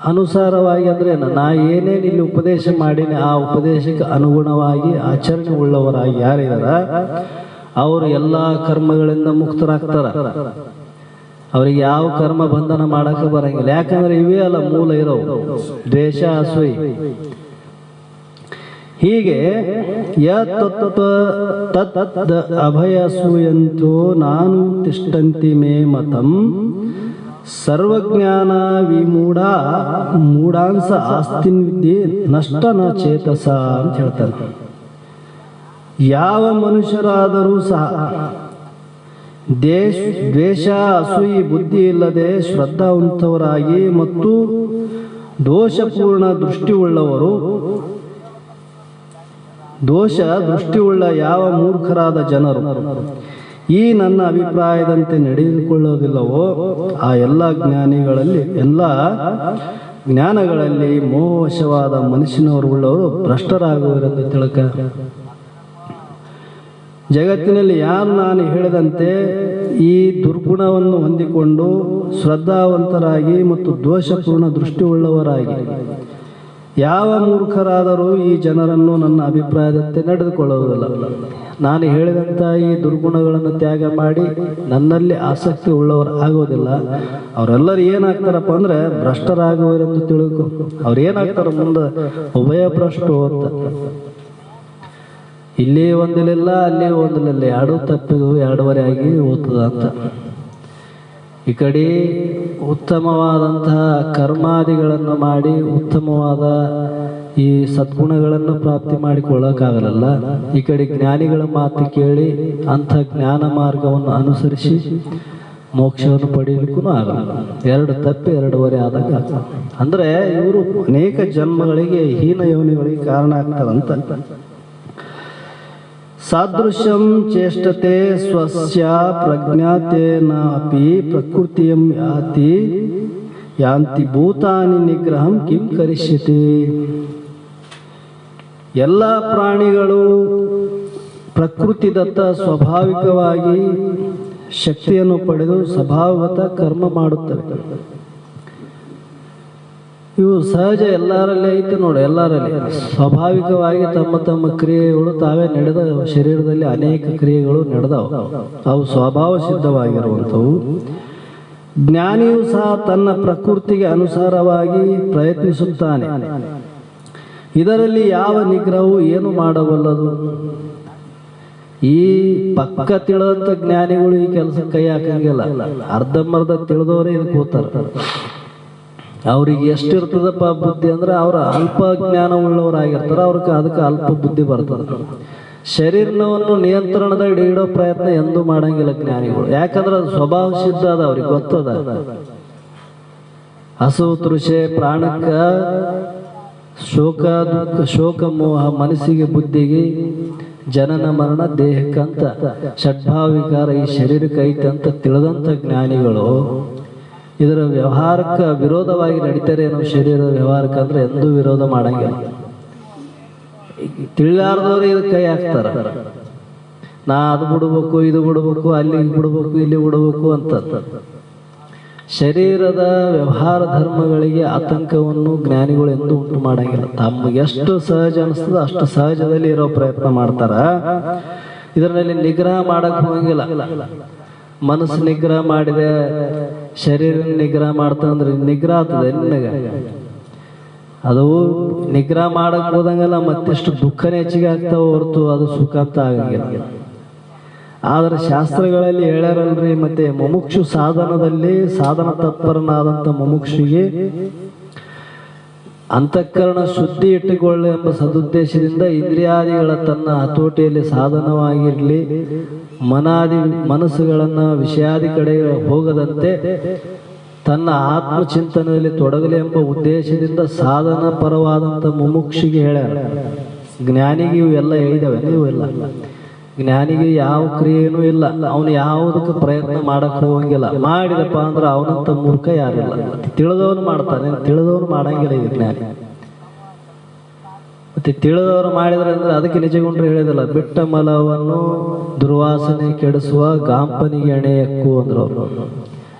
ಅನುಸಾರವಾಗಿ ಅಂದ್ರೆ ನಾ ಏನೇನು ಇಲ್ಲಿ ಉಪದೇಶ ಮಾಡೀನಿ ಆ ಉಪದೇಶಕ್ಕೆ ಅನುಗುಣವಾಗಿ ಆಚರಣೆ ಉಳ್ಳವರಾಗಿ ಯಾರಿದಾರ ಅವರು ಎಲ್ಲ ಕರ್ಮಗಳಿಂದ ಮುಕ್ತರಾಗ್ತಾರ. ಅವ್ರಿಗೆ ಯಾವ ಕರ್ಮ ಬಂಧನ ಮಾಡಕ್ಕೆ ಬರಂಗಿಲ್ಲ. ಯಾಕಂದ್ರೆ ಇವೇ ಅಲ್ಲ ಮೂಲ ಇರೋವು, ದ್ವೇಷ, ಅಸೂಯೆ. ಹೀಗೆ ತತ್ ಅಭಯಸೂಯಂತೋ ನಾನು ತಿಷ್ಟಂತಿ ಮೇ ಮತಂ ಸರ್ವಜ್ಞಾನ ವಿಮೂಢ ಮೂಢಾಂಸ ಆಸ್ತಿನ್ ವಿದ್ಯೆ ನಷ್ಟ ನ ಚೇತಸ ಅಂತ ಹೇಳ್ತಾರೆ. ಯಾವ ಮನುಷ್ಯರಾದರೂ ಸಹ ದ್ವೇಷ, ಅಸೂಯಿ ಬುದ್ಧಿ ಇಲ್ಲದೆ ಶ್ರದ್ಧಾವಂತವರಾಗಿ ಮತ್ತು ದೋಷಪೂರ್ಣ ದೃಷ್ಟಿಯುಳ್ಳ ಯಾವ ಮೂರ್ಖರಾದ ಜನರು ಈ ನನ್ನ ಅಭಿಪ್ರಾಯದಂತೆ ನಡೆದುಕೊಳ್ಳೋದಿಲ್ಲವೋ ಆ ಎಲ್ಲ ಜ್ಞಾನಗಳಲ್ಲಿ ಮೋಹವಶವಾದ ಮನುಷ್ಯನವರು ಉಳ್ಳವರು ಭ್ರಷ್ಟರಾಗುವರೆಂದು ತಿಳಕ. ಜಗತ್ತಿನಲ್ಲಿ ಯಾರು ನಾನು ಹೇಳಿದಂತೆ ಈ ದುರ್ಗುಣವನ್ನು ಹೊಂದಿಕೊಂಡು ಶ್ರದ್ಧಾವಂತರಾಗಿ ಮತ್ತು ದೋಷಪೂರ್ಣ ದೃಷ್ಟಿಯುಳ್ಳವರಾಗಿ ಯಾವ ಮೂರ್ಖರಾದರೂ ಈ ಜನರನ್ನು ನನ್ನ ಅಭಿಪ್ರಾಯದಂತೆ ನಡೆದುಕೊಳ್ಳುವುದಿಲ್ಲ. ನಾನು ಹೇಳಿದಂಥ ಈ ದುರ್ಗುಣಗಳನ್ನು ತ್ಯಾಗ ಮಾಡಿ ನನ್ನಲ್ಲಿ ಆಸಕ್ತಿ ಉಳ್ಳವರು ಆಗೋದಿಲ್ಲ. ಅವರೆಲ್ಲರೂ ಏನಾಗ್ತಾರಪ್ಪ ಅಂದ್ರೆ ಭ್ರಷ್ಟರಾಗುವರೆಂದು ತಿಳ್ಕೊ. ಅವ್ರು ಏನಾಗ್ತಾರ ಮುಂದೆ ಉಭಯ ಭ್ರಷ್ಟು ಅಂತ. ಇಲ್ಲಿ ಒಂದಿಲಿಲ್ಲ, ಅಲ್ಲಿ ಒಂದಿಲಿಲ್ಲ, ಎರಡು ತಪ್ಪಿದು ಎರಡೂವರೆ ಆಗಿ ಓದ್ತದ ಅಂತ. ಈ ಕಡೆ ಉತ್ತಮವಾದಂತಹ ಕರ್ಮಾದಿಗಳನ್ನು ಮಾಡಿ ಉತ್ತಮವಾದ ಈ ಸದ್ಗುಣಗಳನ್ನು ಪ್ರಾಪ್ತಿ ಮಾಡಿಕೊಳ್ಳಕ್ಕಾಗಲ್ಲ. ಈ ಕಡೆ ಜ್ಞಾನಿಗಳ ಮಾತು ಕೇಳಿ ಅಂಥ ಜ್ಞಾನ ಮಾರ್ಗವನ್ನು ಅನುಸರಿಸಿ ಮೋಕ್ಷವನ್ನು ಪಡೆಯಲಿಕ್ಕೂ ಆಗಲ್ಲ. ಎರಡು ತಪ್ಪಿ ಎರಡೂವರೆ ಆದಾಗ ಅಂದ್ರೆ ಇವರು ಅನೇಕ ಜನ್ಮಗಳಿಗೆ ಹೀನ ಯೋನಿಗಳಿಗೆ ಕಾರಣ ಆಗ್ತಾರಂತ. ಸಾದೃಶ್ಯಂ ಚೇಷ್ಟತೆ ಸ್ವಸ್ಯ ಪ್ರಜ್ಞಾತೇನಾಪಿ ಪ್ರಕೃತಿಯಂ ಯಾಂತಿ ಭೂತಾನಿ ನಿಗ್ರಹಂ ಕಿಂ ಕರಿಷ್ಯತಿ. ಎಲ್ಲ ಪ್ರಾಣಿಗಳು ಪ್ರಕೃತಿದತ್ತ ಸ್ವಾಭಾವಿಕವಾಗಿ ಶಕ್ತಿಯನ್ನು ಪಡೆದು ಸ್ವಭಾವಗತ ಕರ್ಮ ಮಾಡುತ್ತವೆ. ಇವು ಸಹಜ ಎಲ್ಲರಲ್ಲಿ ಐತೆ ನೋಡಿ. ಎಲ್ಲರಲ್ಲಿ ಸ್ವಾಭಾವಿಕವಾಗಿ ತಮ್ಮ ತಮ್ಮ ಕ್ರಿಯೆಗಳು ತಾವೇ ನಡೆದ ಶರೀರದಲ್ಲಿ ಅನೇಕ ಕ್ರಿಯೆಗಳು ನಡೆದವು. ಅವು ಸ್ವಭಾವ ಸಿದ್ಧವಾಗಿರುವಂಥವು. ಜ್ಞಾನಿಯು ಸಹ ತನ್ನ ಪ್ರಕೃತಿಗೆ ಅನುಸಾರವಾಗಿ ಪ್ರಯತ್ನಿಸುತ್ತಾನೆ. ಇದರಲ್ಲಿ ಯಾವ ನಿಗ್ರಹವು ಏನು ಮಾಡಬಲ್ಲದು? ಈ ಪಕ್ಕ ತಿಳಿದಂಥ ಜ್ಞಾನಿಗಳು ಈ ಕೆಲಸ ಕೈ ಹಾಕಂಗಿಲ್ಲ. ಅರ್ಧಂಬರ್ಧ ತಿಳಿದವರೇ ಇದಕ್ಕೆ ಹೋಗ್ತಾರೆ. ಅವ್ರಿಗೆ ಎಷ್ಟಿರ್ತದಪ್ಪ ಬುದ್ಧಿ ಅಂದ್ರೆ ಅವ್ರ ಅಲ್ಪ ಜ್ಞಾನ ಉಳ್ಳವರಾಗಿರ್ತಾರ. ಅದಕ್ಕೆ ಅಲ್ಪ ಬುದ್ಧಿ ಬರ್ತದೆ. ಶರೀರವನ್ನು ನಿಯಂತ್ರಣದಲ್ಲಿ ಇಡೋ ಪ್ರಯತ್ನ ಎಂದೂ ಮಾಡಂಗಿಲ್ಲ ಜ್ಞಾನಿಗಳು. ಯಾಕಂದ್ರೆ ಅದು ಸ್ವಭಾವ ಸಿದ್ಧ ಅದ, ಅವ್ರಿಗೆ ಗೊತ್ತದ. ಹಸು ತೃಷೆ ಪ್ರಾಣಕ್ಕ ಶೋಕ ದುಃಖ ಶೋಕ ಮೋಹ ಮನಸ್ಸಿಗೆ ಬುದ್ಧಿಗೆ ಜನನ ಮರಣ ದೇಹಕ್ಕಂತ ಷಡ್ಭಾವಿಕಾರ ಈ ಶರೀರಕ್ಕೆ ಐತೆ ಅಂತ ತಿಳಿದಂಥ ಜ್ಞಾನಿಗಳು ಇದರ ವ್ಯವಹಾರಕ್ಕೆ ವಿರೋಧವಾಗಿ ನಡೀತಾರೆ. ಏನೋ ಶರೀರದ ವ್ಯವಹಾರಕ್ಕೆ ಅಂದ್ರೆ ಎಂದೂ ವಿರೋಧ ಮಾಡಂಗಿಲ್ಲ. ತಿಳಿಲಾರ್ದವ್ರು ಇದಕ್ಕೆ ಕೈ ಹಾಕ್ತಾರ. ನಾ ಅದು ಬಿಡ್ಬೇಕು, ಇದು ಬಿಡ್ಬೇಕು, ಅಲ್ಲಿ ಬಿಡ್ಬೇಕು, ಇಲ್ಲಿ ಬಿಡ್ಬೇಕು ಅಂತ. ಶರೀರದ ವ್ಯವಹಾರ ಧರ್ಮಗಳಿಗೆ ಆತಂಕವನ್ನು ಜ್ಞಾನಿಗಳು ಎಂದೂ ಉಂಟು ಮಾಡಂಗಿಲ್ಲ. ತಮ್ಗೆ ಎಷ್ಟು ಸಹಜ ಅನಿಸ್ತದ ಅಷ್ಟು ಸಹಜದಲ್ಲಿ ಇರೋ ಪ್ರಯತ್ನ ಮಾಡ್ತಾರ. ಇದರಲ್ಲಿ ನಿಗ್ರಹ ಮಾಡಕ್ ಹೋಗಂಗಿಲ್ಲ. ಮನಸ್ಸು ನಿಗ್ರಹ ಮಾಡಿದೆ, ಶರೀರ ನಿಗ್ರಹ ಮಾಡ್ತಂದ್ರೆ ನಿಗ್ರಹ ಆಗ್ತದೆ ನಿನಗ. ಅದು ನಿಗ್ರಹ ಮಾಡಕ್ ಹೋದಂಗಲ್ಲ ಮತ್ತೆಷ್ಟು ದುಃಖನೇ ಹೆಚ್ಚಿಗೆ ಆಗ್ತಾವ ಹೊರತು ಅದು ಸುಖ ಅಂತ ಆಗಂಗಿಲ್ಲ. ಆದ್ರೆ ಶಾಸ್ತ್ರಗಳಲ್ಲಿ ಹೇಳ್ಯಾರಲ್ರಿ, ಮತ್ತೆ ಮುಮುಕ್ಷು ಸಾಧನದಲ್ಲಿ ಸಾಧನ ತತ್ಪರನಾದಂಥ ಮುಮುಕ್ಷಿಗೆ ಅಂತಃಕರಣ ಶುದ್ಧಿ ಇಟ್ಟುಕೊಳ್ಳಿ ಎಂಬ ಸದುದ್ದೇಶದಿಂದ ಇಂದ್ರಿಯಾದಿಗಳ ತನ್ನ ಹತೋಟಿಯಲ್ಲಿ ಸಾಧನವಾಗಿರಲಿ, ಮನಸ್ಸುಗಳನ್ನ ವಿಷಯಾದಿ ಕಡೆ ಹೋಗದಂತೆ ತನ್ನ ಆತ್ಮಚಿಂತನೆಯಲ್ಲಿ ತೊಡಗಲಿ ಎಂಬ ಉದ್ದೇಶದಿಂದ ಸಾಧನ ಪರವಾದಂಥ ಮುಮುಕ್ಷಿಗೆ ಹೇಳ್ಯಾರ. ಜ್ಞಾನಿಗೆ ಇವೆಲ್ಲ ಹೇಳಿದವೆ. ನೀವು ಇಲ್ಲ, ಜ್ಞಾನಿಗೆ ಯಾವ ಕ್ರಿಯೆನೂ ಇಲ್ಲ. ಅವನು ಯಾವುದಕ್ಕೆ ಪ್ರಯತ್ನ ಮಾಡಕ್ ಹೋಗಂಗಿಲ್ಲ. ಮಾಡಿದಪ್ಪ ಅಂದ್ರೆ ಅವನಂತ ಮೂರ್ಖ ಯಾರಿಲ್ಲ. ತಿಳಿದವನು ಮಾಡ್ತಾನೆ, ತಿಳಿದವನು ಮಾಡಂಗಿಲ್ಲ ಈ ಜ್ಞಾನಿ. ಮತ್ತೆ ತಿಳಿದವರು ಮಾಡಿದ್ರೆ ಅಂದ್ರೆ ಅದಕ್ಕೆ ನಿಜಗೊಂಡ್ರೆ ಹೇಳಿದಲ್ಲ, ಬಿಟ್ಟ ಮಲವನ್ನು ದುರ್ವಾಸನೆ ಕೆಡಿಸುವ ಗಾಂಪನಿಗೆ ಎಣೆ ಎಕ್ಕು ಅಂದ್ರು ಅವರು.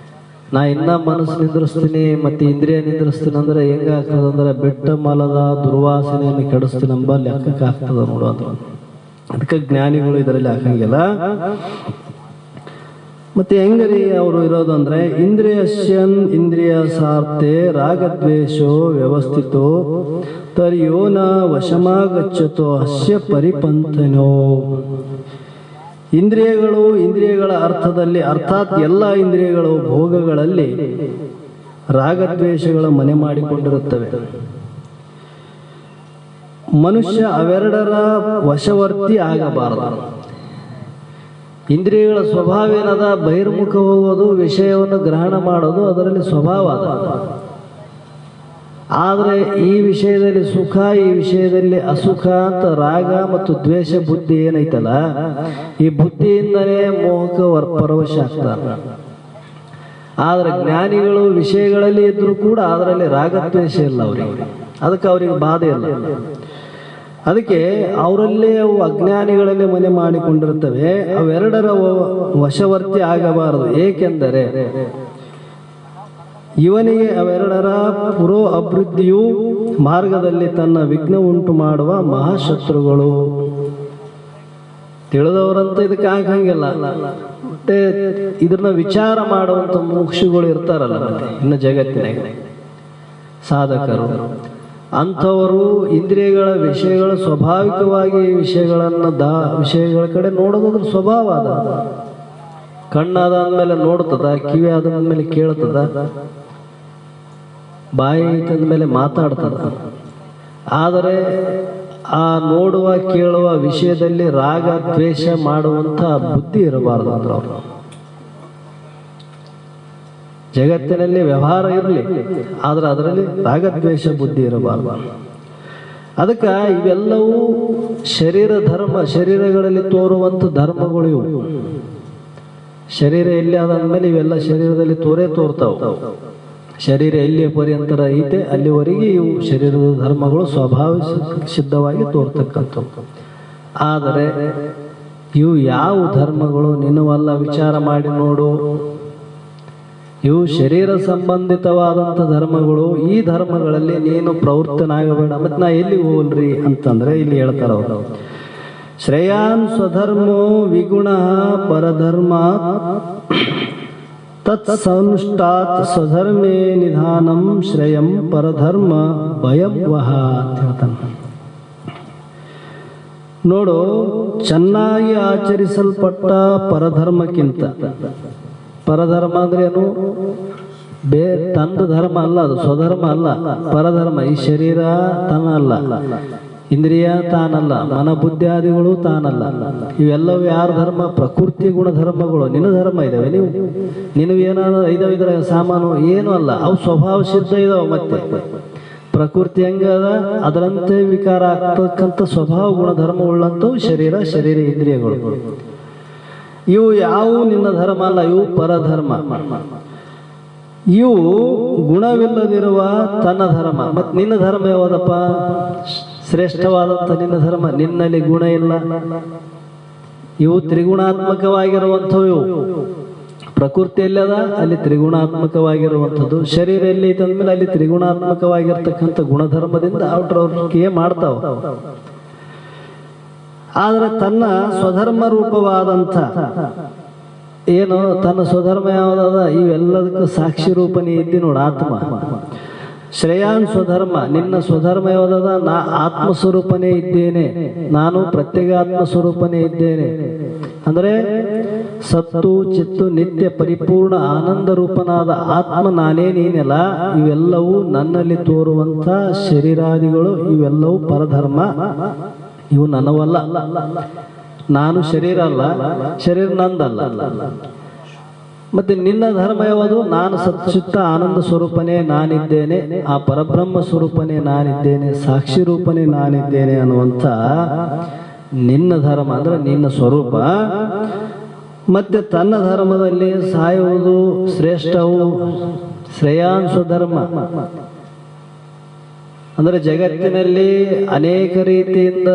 ನಾ ಇನ್ನ ಮನಸ್ಸು ನಿಂದ್ರಿಸ್ತೀನಿ ಮತ್ತೆ ಇಂದ್ರಿಯ ನಿಂದ್ರಿಸ್ತೀನಿ ಅಂದ್ರೆ ಹೆಂಗ ಆಗ್ತದಂದ್ರೆ ಬಿಟ್ಟ ಮಲದ ದುರ್ವಾಸನೆಯನ್ನು ಕೆಡಿಸ್ತೀನಿ ಎಂಬ ಲೆಕ್ಕಕ್ಕೆ ಆಗ್ತದ ನೋಡು ಅಂದ್ರು. ಅದಕ್ಕೆ ಜ್ಞಾನಿಗಳು ಇದರಲ್ಲಿ ಹಾಕಂಗಿಲ್ಲ. ಮತ್ತೆ ಹೆಂಗರಿ ಅವರು ಇರೋದು ಅಂದ್ರೆ ಇಂದ್ರಿಯಶ್ಯನ್ ಇಂದ್ರಿಯ ಸಾರ್ಥೆ ರಾಗದ್ವೇಷೋ ವ್ಯವಸ್ಥಿತೋ ತರ್ಯೋ ನ ವಶಮಾಗಚ್ಚತೋ ಹಸ್ಯ ಪರಿಪಂಥನೋ. ಇಂದ್ರಿಯಗಳು ಇಂದ್ರಿಯಗಳ ಅರ್ಥದಲ್ಲಿ ಅರ್ಥಾತ್ ಎಲ್ಲ ಇಂದ್ರಿಯಗಳು ಭೋಗಗಳಲ್ಲಿ ರಾಗದ್ವೇಷಗಳ ಮನೆ ಮಾಡಿಕೊಂಡಿರುತ್ತವೆ. ಮನುಷ್ಯ ಅವೆರಡರ ವಶವರ್ತಿ ಆಗಬಾರದು. ಇಂದ್ರಿಯಗಳ ಸ್ವಭಾವ ಏನದ? ಬಹಿರ್ಮುಖ ಹೋಗೋದು, ವಿಷಯವನ್ನು ಗ್ರಹಣ ಮಾಡೋದು ಅದರಲ್ಲಿ ಸ್ವಭಾವ ಅದ. ಆದರೆ ಈ ವಿಷಯದಲ್ಲಿ ಸುಖ, ಈ ವಿಷಯದಲ್ಲಿ ಅಸುಖ ಅಂತ ರಾಗ ಮತ್ತು ದ್ವೇಷ ಬುದ್ಧಿ ಏನೈತಲ್ಲ, ಈ ಬುದ್ಧಿಯಿಂದಲೇ ಮೋಹಕ ಪರವಶ ಆಗ್ತಾರೆ. ಆದರೆ ಜ್ಞಾನಿಗಳು ವಿಷಯಗಳಲ್ಲಿ ಇದ್ರೂ ಕೂಡ ಅದರಲ್ಲಿ ರಾಗದ್ವೇಷ ಇಲ್ಲ ಅವರಿಗೆ, ಅದಕ್ಕೆ ಅವರಿಗೆ ಬಾಧೆ ಇಲ್ಲ. ಅದಕ್ಕೆ ಅವರಲ್ಲೇ ಅವು ಅಜ್ಞಾನಿಗಳಲ್ಲಿ ಮನೆ ಮಾಡಿಕೊಂಡಿರುತ್ತವೆ. ಅವೆರಡರ ವಶವರ್ತಿ ಆಗಬಾರದು. ಏಕೆಂದರೆ ಇವನಿಗೆ ಅವೆರಡರ ಪುರೋ ಅಭಿವೃದ್ಧಿಯು ಮಾರ್ಗದಲ್ಲಿ ತನ್ನ ವಿಘ್ನ ಉಂಟು ಮಾಡುವ ಮಹಾಶತ್ರುಗಳು. ತಿಳಿದವರಂತ ಇದಕ್ಕೆ ಹಾಕಂಗಿಲ್ಲ. ಮತ್ತೆ ಇದನ್ನ ವಿಚಾರ ಮಾಡುವಂತ ಮೋಕ್ಷಗಳು ಇರ್ತಾರಲ್ಲ, ಮತ್ತೆ ಇನ್ನು ಜಗತ್ತಿನಾಗ ಸಾಧಕರು ಅಂಥವರು ಇಂದ್ರಿಯಗಳ ವಿಷಯಗಳು ಸ್ವಾಭಾವಿಕವಾಗಿ ವಿಷಯಗಳ ಕಡೆ ನೋಡೋದ್ರ ಸ್ವಭಾವ ಅದ. ಕಣ್ಣಾದಾದ್ಮೇಲೆ ನೋಡ್ತದ, ಕಿವಿ ಆದ್ಮೇಲೆ ಕೇಳ್ತದ, ಬಾಯಿ ಐತಂದ್ಮೇಲೆ ಮಾತಾಡ್ತದ. ಆದರೆ ಆ ನೋಡುವ ಕೇಳುವ ವಿಷಯದಲ್ಲಿ ರಾಗ ದ್ವೇಷ ಮಾಡುವಂಥ ಬುದ್ಧಿ ಇರಬಾರ್ದು ಅಂದ್ರೆ ಅವರು. ಜಗತ್ತಿನಲ್ಲಿ ವ್ಯವಹಾರ ಇರಲಿ, ಆದ್ರೆ ಅದರಲ್ಲಿ ರಾಗದ್ವೇಷ ಬುದ್ಧಿ ಇರಬಾರ್ದು. ಅದಕ್ಕೆ ಇವೆಲ್ಲವೂ ಶರೀರ ಧರ್ಮ, ಶರೀರಗಳಲ್ಲಿ ತೋರುವಂಥ ಧರ್ಮಗಳು ಇವು. ಶರೀರ ಎಲ್ಲಿ ಆದಂದ್ಮೇಲೆ ಇವೆಲ್ಲ ಶರೀರದಲ್ಲಿ ತೋರ್ತಾವೆ. ಶರೀರ ಎಲ್ಲಿಯ ಪರ್ಯಂತರ ಐತೆ ಅಲ್ಲಿವರೆಗೆ ಇವು ಶರೀರದ ಧರ್ಮಗಳು ಸ್ವಭಾವ ಸಿದ್ಧವಾಗಿ ತೋರ್ತಕ್ಕಂಥವು. ಆದರೆ ಇವು ಯಾವ ಧರ್ಮಗಳು ನಿನ್ನವಲ್ಲ, ವಿಚಾರ ಮಾಡಿ ನೋಡು. ಇವು ಶರೀರ ಸಂಬಂಧಿತವಾದಂಥ ಧರ್ಮಗಳು. ಈ ಧರ್ಮಗಳಲ್ಲಿ ನೀನು ಪ್ರವೃತ್ತನಾಗಬೇಡ. ಮತ್ತು ನಾ ಎಲ್ಲಿ ಹೋಗ್ರಿ ಅಂತಂದ್ರೆ ಇಲ್ಲಿ ಹೇಳ್ತಾರ ಅವರು, ಶ್ರೇಯಾನ್ ಸ್ವಧರ್ಮೋ ವಿಗುಣ ಪರಧರ್ಮ ತತ್ ಸಂಷ್ಟಾತ್ ಸ್ವಧರ್ಮೇ ನಿಧಾನಂ ಶ್ರೇಯಂ ಪರಧರ್ಮ ಭಯಂ ವಹ ಅಂತ ಹೇಳ್ತಾನೆ. ನೋಡು, ಚೆನ್ನಾಗಿ ಆಚರಿಸಲ್ಪಟ್ಟ ಪರಧರ್ಮಕ್ಕಿಂತ, ಪರಧರ್ಮ ಅಂದ್ರೆ ಏನು? ತಂದ ಧರ್ಮ ಅಲ್ಲ, ಅದು ಸ್ವಧರ್ಮ ಅಲ್ಲ. ಪರಧರ್ಮ ಈ ಶರೀರ ತಾನ ಅಲ್ಲ, ಇಂದ್ರಿಯ ತಾನಲ್ಲ, ಮನ ಬುದ್ಧಿಯಾದಿಗಳು ತಾನಲ್ಲ. ಇವೆಲ್ಲವೂ ಯಾರ ಧರ್ಮ? ಪ್ರಕೃತಿ ಗುಣಧರ್ಮಗಳು. ನಿನ್ನ ಧರ್ಮ ಇದಾವೆ, ನಿನಗೆ ಏನಾದ್ರು ಇದಾವೆ ಇದ್ರ ಸಾಮಾನು ಏನು ಅಲ್ಲ, ಅವು ಸ್ವಭಾವ ಸಿದ್ಧ ಇದಾವೆ. ಮತ್ತೆ ಪ್ರಕೃತಿ ಹೆಂಗದ ಅದರಂತೆ ವಿಕಾರ ಆಗ್ತಕ್ಕಂಥ ಸ್ವಭಾವ ಗುಣಧರ್ಮ ಉಳ್ಳಂಥವು ಶರೀರ ಇಂದ್ರಿಯಗಳು. ಇವು ಯಾವ ನಿನ್ನ ಧರ್ಮ ಅಲ್ಲ, ಇವು ಪರಧರ್ಮ. ಇವು ಗುಣವಿಲ್ಲದಿರುವ ತನ್ನ ಧರ್ಮ. ಮತ್ತು ನಿನ್ನ ಧರ್ಮ ಯಾವುದಪ್ಪ? ಶ್ರೇಷ್ಠವಾದಂಥ ನಿನ್ನ ಧರ್ಮ. ನಿನ್ನಲ್ಲಿ ಗುಣ ಇಲ್ಲ. ಇವು ತ್ರಿಗುಣಾತ್ಮಕವಾಗಿರುವಂಥವು. ಇವು ಪ್ರಕೃತಿ ಎಲ್ಲದ ಅಲ್ಲಿ ತ್ರಿಗುಣಾತ್ಮಕವಾಗಿರುವಂಥದ್ದು. ಶರೀರ ಎಲ್ಲಿ ಐತಂದ್ಮೇಲೆ ಅಲ್ಲಿ ತ್ರಿಗುಣಾತ್ಮಕವಾಗಿರ್ತಕ್ಕಂಥ ಗುಣಧರ್ಮದಿಂದ ಔಟ್ರವ್ರಿಗೆ ಮಾಡ್ತಾವ. ಆದರೆ ತನ್ನ ಸ್ವಧರ್ಮ ರೂಪವಾದಂಥ ಏನು ತನ್ನ ಸ್ವಧರ್ಮ ಯಾವುದಾದ ಇವೆಲ್ಲದಕ್ಕೂ ಸಾಕ್ಷಿ ರೂಪನೇ ಇದ್ದಿ ನೋಡು ಆತ್ಮ. ಶ್ರೇಯಾನ್ ಸ್ವಧರ್ಮ, ನಿನ್ನ ಸ್ವಧರ್ಮ ಯಾವುದಾದ? ನಾ ಆತ್ಮಸ್ವರೂಪನೇ ಇದ್ದೇನೆ, ನಾನು ಪ್ರತ್ಯೇಗಾತ್ಮ ಸ್ವರೂಪನೇ ಇದ್ದೇನೆ. ಅಂದರೆ ಸತ್ತು ಚಿತ್ತು ನಿತ್ಯ ಪರಿಪೂರ್ಣ ಆನಂದ ರೂಪನಾದ ಆತ್ಮ ನಾನೇ ನೀನೆಲ್ಲ. ಇವೆಲ್ಲವೂ ನನ್ನಲ್ಲಿ ತೋರುವಂಥ ಶರೀರಾದಿಗಳು ಇವೆಲ್ಲವೂ ಪರಧರ್ಮ. ಇವು ನನ್ನವಲ್ಲ. ನಾನು ಶರೀರ ಅಲ್ಲ, ಶರೀರ ನಂದಲ್ಲ. ಮತ್ತೆ ನಿನ್ನ ಧರ್ಮ ಯಾವುದು? ನಾನು ಸಚ್ಚಿತ್ತ ಆನಂದ ಸ್ವರೂಪನೇ ನಾನಿದ್ದೇನೆ, ಆ ಪರಬ್ರಹ್ಮ ಸ್ವರೂಪನೇ ನಾನಿದ್ದೇನೆ, ಸಾಕ್ಷಿ ರೂಪನೇ ನಾನಿದ್ದೇನೆ ಅನ್ನುವಂಥ ನಿನ್ನ ಧರ್ಮ ಅಂದ್ರೆ ನಿನ್ನ ಸ್ವರೂಪ. ಮತ್ತೆ ತನ್ನ ಧರ್ಮದಲ್ಲಿ ಸಾಯುವುದು ಶ್ರೇಷ್ಠವು. ಶ್ರೇಯಾನ್ ಸ್ವಧರ್ಮ ಅಂದ್ರೆ ಜಗತ್ತಿನಲ್ಲಿ ಅನೇಕ ರೀತಿಯಿಂದ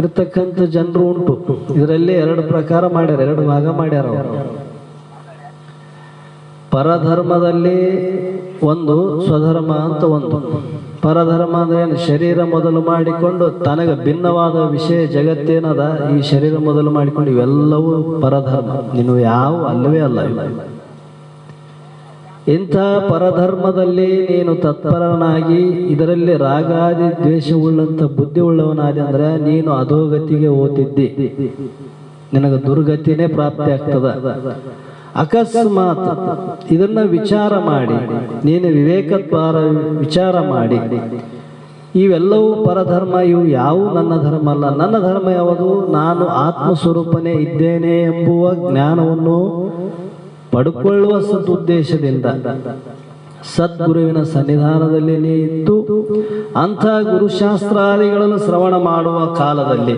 ಇರತಕ್ಕಂಥ ಜನರು ಉಂಟು. ಇದರಲ್ಲಿ ಎರಡು ಪ್ರಕಾರ ಮಾಡ್ಯಾರ, ಎರಡು ಭಾಗ ಮಾಡ್ಯಾರ ಅವರು. ಪರಧರ್ಮದಲ್ಲಿ ಒಂದು, ಸ್ವಧರ್ಮ ಅಂತ ಒಂದು. ಪರಧರ್ಮ ಅಂದ್ರೆ ಏನು? ಶರೀರ ಮೊದಲು ಮಾಡಿಕೊಂಡು ತನಗೆ ಭಿನ್ನವಾದ ವಿಷಯ ಜಗತ್ತೇನದ ಈ ಶರೀರ ಮೊದಲು ಮಾಡಿಕೊಂಡು ಇವೆಲ್ಲವೂ ಪರಧರ್ಮ. ನೀನು ಯಾವ ಅಲ್ಲವೇ ಅಲ್ಲ ಇವು. ಇಂಥ ಪರಧರ್ಮದಲ್ಲಿ ನೀನು ತತ್ಪರನಾಗಿ ಇದರಲ್ಲಿ ರಾಗಾದಿ ದ್ವೇಷವುಳ್ಳಂಥ ಬುದ್ಧಿ ಉಳ್ಳವನಾದಿ ಅಂದ್ರೆ ನೀನು ಅಧೋಗತಿಗೆ ಓದಿದ್ದಿ, ನಿನಗೆ ದುರ್ಗತಿನೇ ಪ್ರಾಪ್ತಿ ಆಗ್ತದ. ಅಕಸ್ಮಾತ್ ಇದನ್ನ ವಿಚಾರ ಮಾಡಿ, ನೀನು ವಿವೇಕದ್ವಾರ ವಿಚಾರ ಮಾಡಿ, ಇವೆಲ್ಲವೂ ಪರಧರ್ಮ, ಇವು ಯಾವ ನನ್ನ ಧರ್ಮ ಅಲ್ಲ. ನನ್ನ ಧರ್ಮ ಯಾವುದು? ನಾನು ಆತ್ಮಸ್ವರೂಪನೇ ಇದ್ದೇನೆ ಎಂಬುವ ಜ್ಞಾನವನ್ನು ಪಡ್ಕೊಳ್ಳುವ ಸದುದ್ದೇಶದಿಂದ ಸದ್ಗುರುವಿನ ಸನ್ನಿಧಾನದಲ್ಲಿ ನೀ ಇದ್ದು ಅಂಥ ಗುರುಶಾಸ್ತ್ರಾದಿಗಳನ್ನು ಶ್ರವಣ ಮಾಡುವ ಕಾಲದಲ್ಲಿ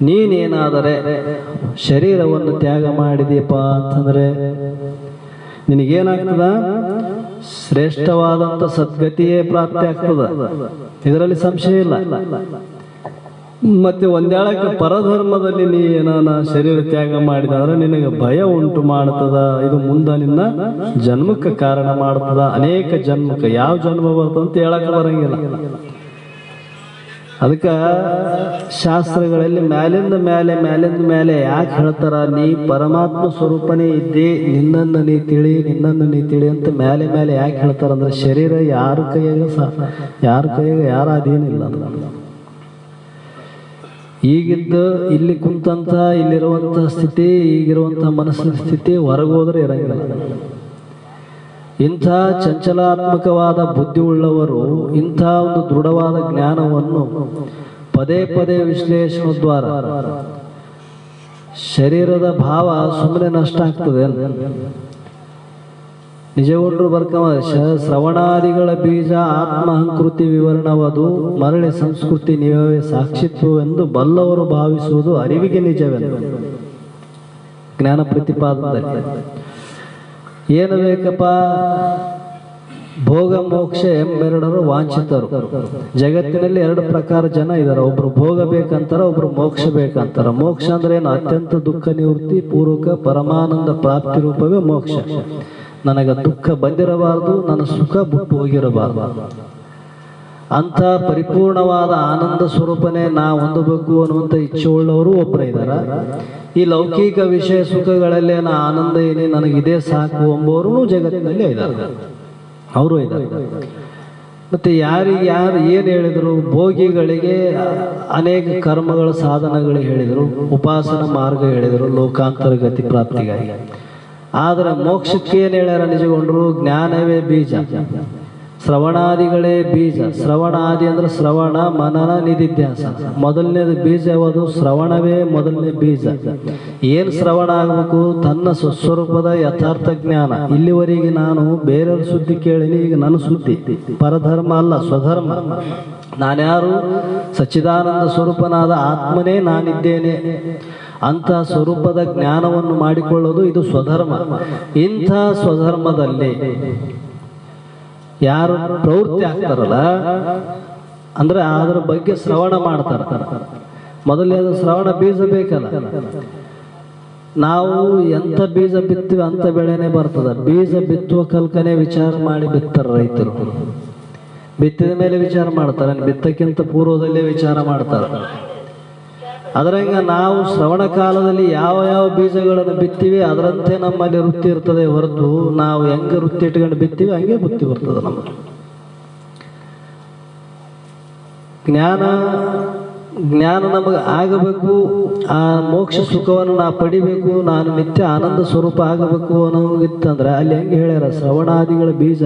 ನೀನೇನಾದರೆ ಶರೀರವನ್ನು ತ್ಯಾಗ ಮಾಡಿದೀಪ ಅಂತಂದ್ರೆ ನಿನಗೇನಾಗ್ತದ? ಶ್ರೇಷ್ಠವಾದಂಥ ಸದ್ಗತಿಯೇ ಪ್ರಾಪ್ತಿ ಆಗ್ತದ, ಇದರಲ್ಲಿ ಸಂಶಯ ಇಲ್ಲ. ಮತ್ತೆ ಒಂದೇಳಕ್ಕೆ ಪರಧರ್ಮದಲ್ಲಿ ನೀ ಏನಾನ ಶರೀರ ತ್ಯಾಗ ಮಾಡಿದ್ರೆ ನಿನಗೆ ಭಯ ಉಂಟು ಮಾಡ್ತದ. ಇದು ಮುಂದೆ ನಿನ್ನ ಜನ್ಮಕ್ಕೆ ಕಾರಣ ಮಾಡ್ತದ, ಅನೇಕ ಜನ್ಮಕ್ಕೆ. ಯಾವ ಜನ್ಮ ಬರ್ತಂತ ಹೇಳಕ್ ಬರಂಗಿಲ್ಲ. ಅದಕ್ಕೆ ಶಾಸ್ತ್ರಗಳಲ್ಲಿ ಮ್ಯಾಲಿಂದ ಮೇಲೆ ಯಾಕೆ ಹೇಳ್ತಾರ? ನೀ ಪರಮಾತ್ಮ ಸ್ವರೂಪನೇ ಇದ್ದಿ, ನಿನ್ನನ್ನು ನೀ ತಿಳಿ ಅಂತ ಮೇಲೆ ಯಾಕೆ ಹೇಳ್ತಾರ ಅಂದ್ರೆ ಶರೀರ ಯಾರ ಕೈಯಾಗ ಯಾರ ಅದೇನಿಲ್ಲ. ಈಗಿದ್ದು ಇಲ್ಲಿ ಕುಂತಂತ ಇಲ್ಲಿರುವಂತ ಸ್ಥಿತಿ, ಈಗಿರುವಂತ ಮನಸ್ಸಿನ ಸ್ಥಿತಿ ಹೊರಗೋದ್ರೆ ಇರಂಗಿಲ್ಲ. ಇಂಥ ಚಂಚಲಾತ್ಮಕವಾದ ಬುದ್ಧಿ ಉಳ್ಳವರು ಇಂಥ ಒಂದು ದೃಢವಾದ ಜ್ಞಾನವನ್ನು ಪದೇ ವಿಶ್ಲೇಷಣೆ ದ್ವಾರ ಶರೀರದ ಭಾವ ಸುಮ್ಮನೆ ನಷ್ಟ ಆಗ್ತದೆ. ನಿಜಗೊಂಡ್ರು ಶ್ರವಣಾದಿಗಳ ಬೀಜ ಆತ್ಮಹಂಕೃತಿ ವಿವರಣವದು, ಮರಳಿ ಸಂಸ್ಕೃತಿ ನೀವೇ ಸಾಕ್ಷಿತ್ವವೆಂದು ಬಲ್ಲವರು ಭಾವಿಸುವುದು ಅರಿವಿಗೆ ನಿಜವೆಂದು ಜ್ಞಾನ ಪ್ರತಿಪಾದನೆ. ಏನು ಬೇಕಪ್ಪ? ಭೋಗ ಮೋಕ್ಷ ಎಂಬೆರಡರು ವಾಂಛಿತರು. ಜಗತ್ತಿನಲ್ಲಿ ಎರಡು ಪ್ರಕಾರ ಜನ ಇದ್ದಾರೆ. ಒಬ್ರು ಭೋಗ ಬೇಕಂತಾರ, ಒಬ್ರು ಮೋಕ್ಷ ಬೇಕಂತಾರ. ಮೋಕ್ಷ ಅಂದ್ರೆ ಏನು? ಅತ್ಯಂತ ದುಃಖ ನಿವೃತ್ತಿ ಪೂರ್ವಕ ಪರಮಾನಂದ ಪ್ರಾಪ್ತಿ ರೂಪವೇ ಮೋಕ್ಷ. ನನಗೆ ದುಃಖ ಬಂದಿರಬಾರದು, ನನ್ನ ಸುಖ ಬಿಟ್ಟು ಹೋಗಿರಬಾರದು. ಅಂಥ ಪರಿಪೂರ್ಣವಾದ ಆನಂದ ಸ್ವರೂಪನೇ ನಾ ಹೊಂದಬೇಕು ಅನ್ನುವಂಥ ಇಚ್ಛೆ ಉಳ್ಳವರು ಒಬ್ಬರ ಇದ್ದಾರೆ. ಈ ಲೌಕಿಕ ವಿಷಯ ಸುಖಗಳಲ್ಲೇ ನಾ ಆನಂದ ಏನೇ ನನಗಿದೇ ಸಾಕು ಎಂಬವರು ಜಗತ್ತಿನಲ್ಲಿ ಇದ್ದಾರೆ, ಅವರು ಇದ್ದಾರೆ. ಮತ್ತೆ ಯಾರು ಏನು ಹೇಳಿದ್ರು? ಭೋಗಿಗಳಿಗೆ ಅನೇಕ ಕರ್ಮಗಳ ಸಾಧನಗಳು ಹೇಳಿದರು, ಉಪಾಸನ ಮಾರ್ಗ ಹೇಳಿದರು ಲೋಕಾಂತರ ಗತಿ ಪ್ರಾಪ್ತಿಗಾಗಿ. ಆದರೆ ಮೋಕ್ಷಕ್ಕೆ ಏನು ಹೇಳ್ಯಾರ? ನಿಜಗೊಂಡ್ರು ಜ್ಞಾನವೇ ಬೀಜ, ಶ್ರವಣಾದಿಗಳೇ ಬೀಜ. ಶ್ರವಣಾದಿ ಅಂದ್ರೆ ಶ್ರವಣ ಮನನ ನಿಧಿಧ್ಯಾಸ. ಮೊದಲನೇದು ಬೀಜ ಯಾವುದು? ಶ್ರವಣವೇ ಮೊದಲನೇ ಬೀಜ. ಏನ್ ಶ್ರವಣ ಆಗಬೇಕು? ತನ್ನ ಸ್ವಸ್ವರೂಪದ ಯಥಾರ್ಥ ಜ್ಞಾನ. ಇಲ್ಲಿವರೆಗೆ ನಾನು ಬೇರೆಯವ್ರ ಸುದ್ದಿ ಕೇಳಿನಿ, ಈಗ ನನ್ನ ಸುದ್ದಿ ಪರಧರ್ಮ ಅಲ್ಲ, ಸ್ವಧರ್ಮ. ನಾನ್ಯಾರು? ಸಚ್ಚಿದಾನಂದ ಸ್ವರೂಪನಾದ ಆತ್ಮನೇ ನಾನಿದ್ದೇನೆ ಅಂತ ಸ್ವರೂಪದ ಜ್ಞಾನವನ್ನು ಮಾಡಿಕೊಳ್ಳೋದು ಇದು ಸ್ವಧರ್ಮ. ಇಂಥ ಸ್ವಧರ್ಮದಲ್ಲಿ ಯಾರು ಪ್ರವೃತ್ತಿ ಆಗ್ತಾರಲ್ಲ ಅಂದ್ರೆ ಅದ್ರ ಬಗ್ಗೆ ಶ್ರವಣ ಮಾಡ್ತಾರ. ಮೊದಲನೇದು ಶ್ರವಣ ಬೀಜ ಬೇಕಲ್ಲ. ನಾವು ಎಂತ ಬೀಜ ಬಿತ್ತೀವಿ ಅಂತ ಬೆಳೆನೇ ಬರ್ತದ. ಬೀಜ ಬಿತ್ತುವ ಕಲ್ಕನೆ ವಿಚಾರ ಮಾಡಿ ಬಿತ್ತಾರ ರೈತರು. ಬಿತ್ತಿದ ಮೇಲೆ ವಿಚಾರ ಮಾಡ್ತಾರೆ, ಬಿತ್ತಕ್ಕಿಂತ ಪೂರ್ವದಲ್ಲೇ ವಿಚಾರ ಮಾಡ್ತಾರೆ. ಅದರಂಗ ನಾವು ಶ್ರವಣ ಕಾಲದಲ್ಲಿ ಯಾವ ಬೀಜಗಳನ್ನು ಬಿತ್ತೀವಿ ಅದರಂತೆ ನಮ್ಮಲ್ಲಿ ವೃತ್ತಿ ಇರ್ತದೆ ಹೊರತು ನಾವು ಹೆಂಗೆ ವೃತ್ತಿ ಇಟ್ಕೊಂಡು ಬಿತ್ತೀವಿ ಹಂಗೆ ಬುತ್ತಿ ಬರ್ತದೆ ನಮಗೆ. ಜ್ಞಾನ ನಮಗೆ ಆಗಬೇಕು. ಆ ಮೋಕ್ಷ ಸುಖವನ್ನು ನಾ ಪಡಿಬೇಕು, ನಾನು ನಿತ್ಯ ಆನಂದ ಸ್ವರೂಪ ಆಗಬೇಕು ಅನ್ನೋಗಿತ್ತಂದ್ರೆ ಅಲ್ಲಿ ಹೆಂಗೆ ಹೇಳ್ಯಾರ? ಶ್ರವಣಾದಿಗಳ ಬೀಜ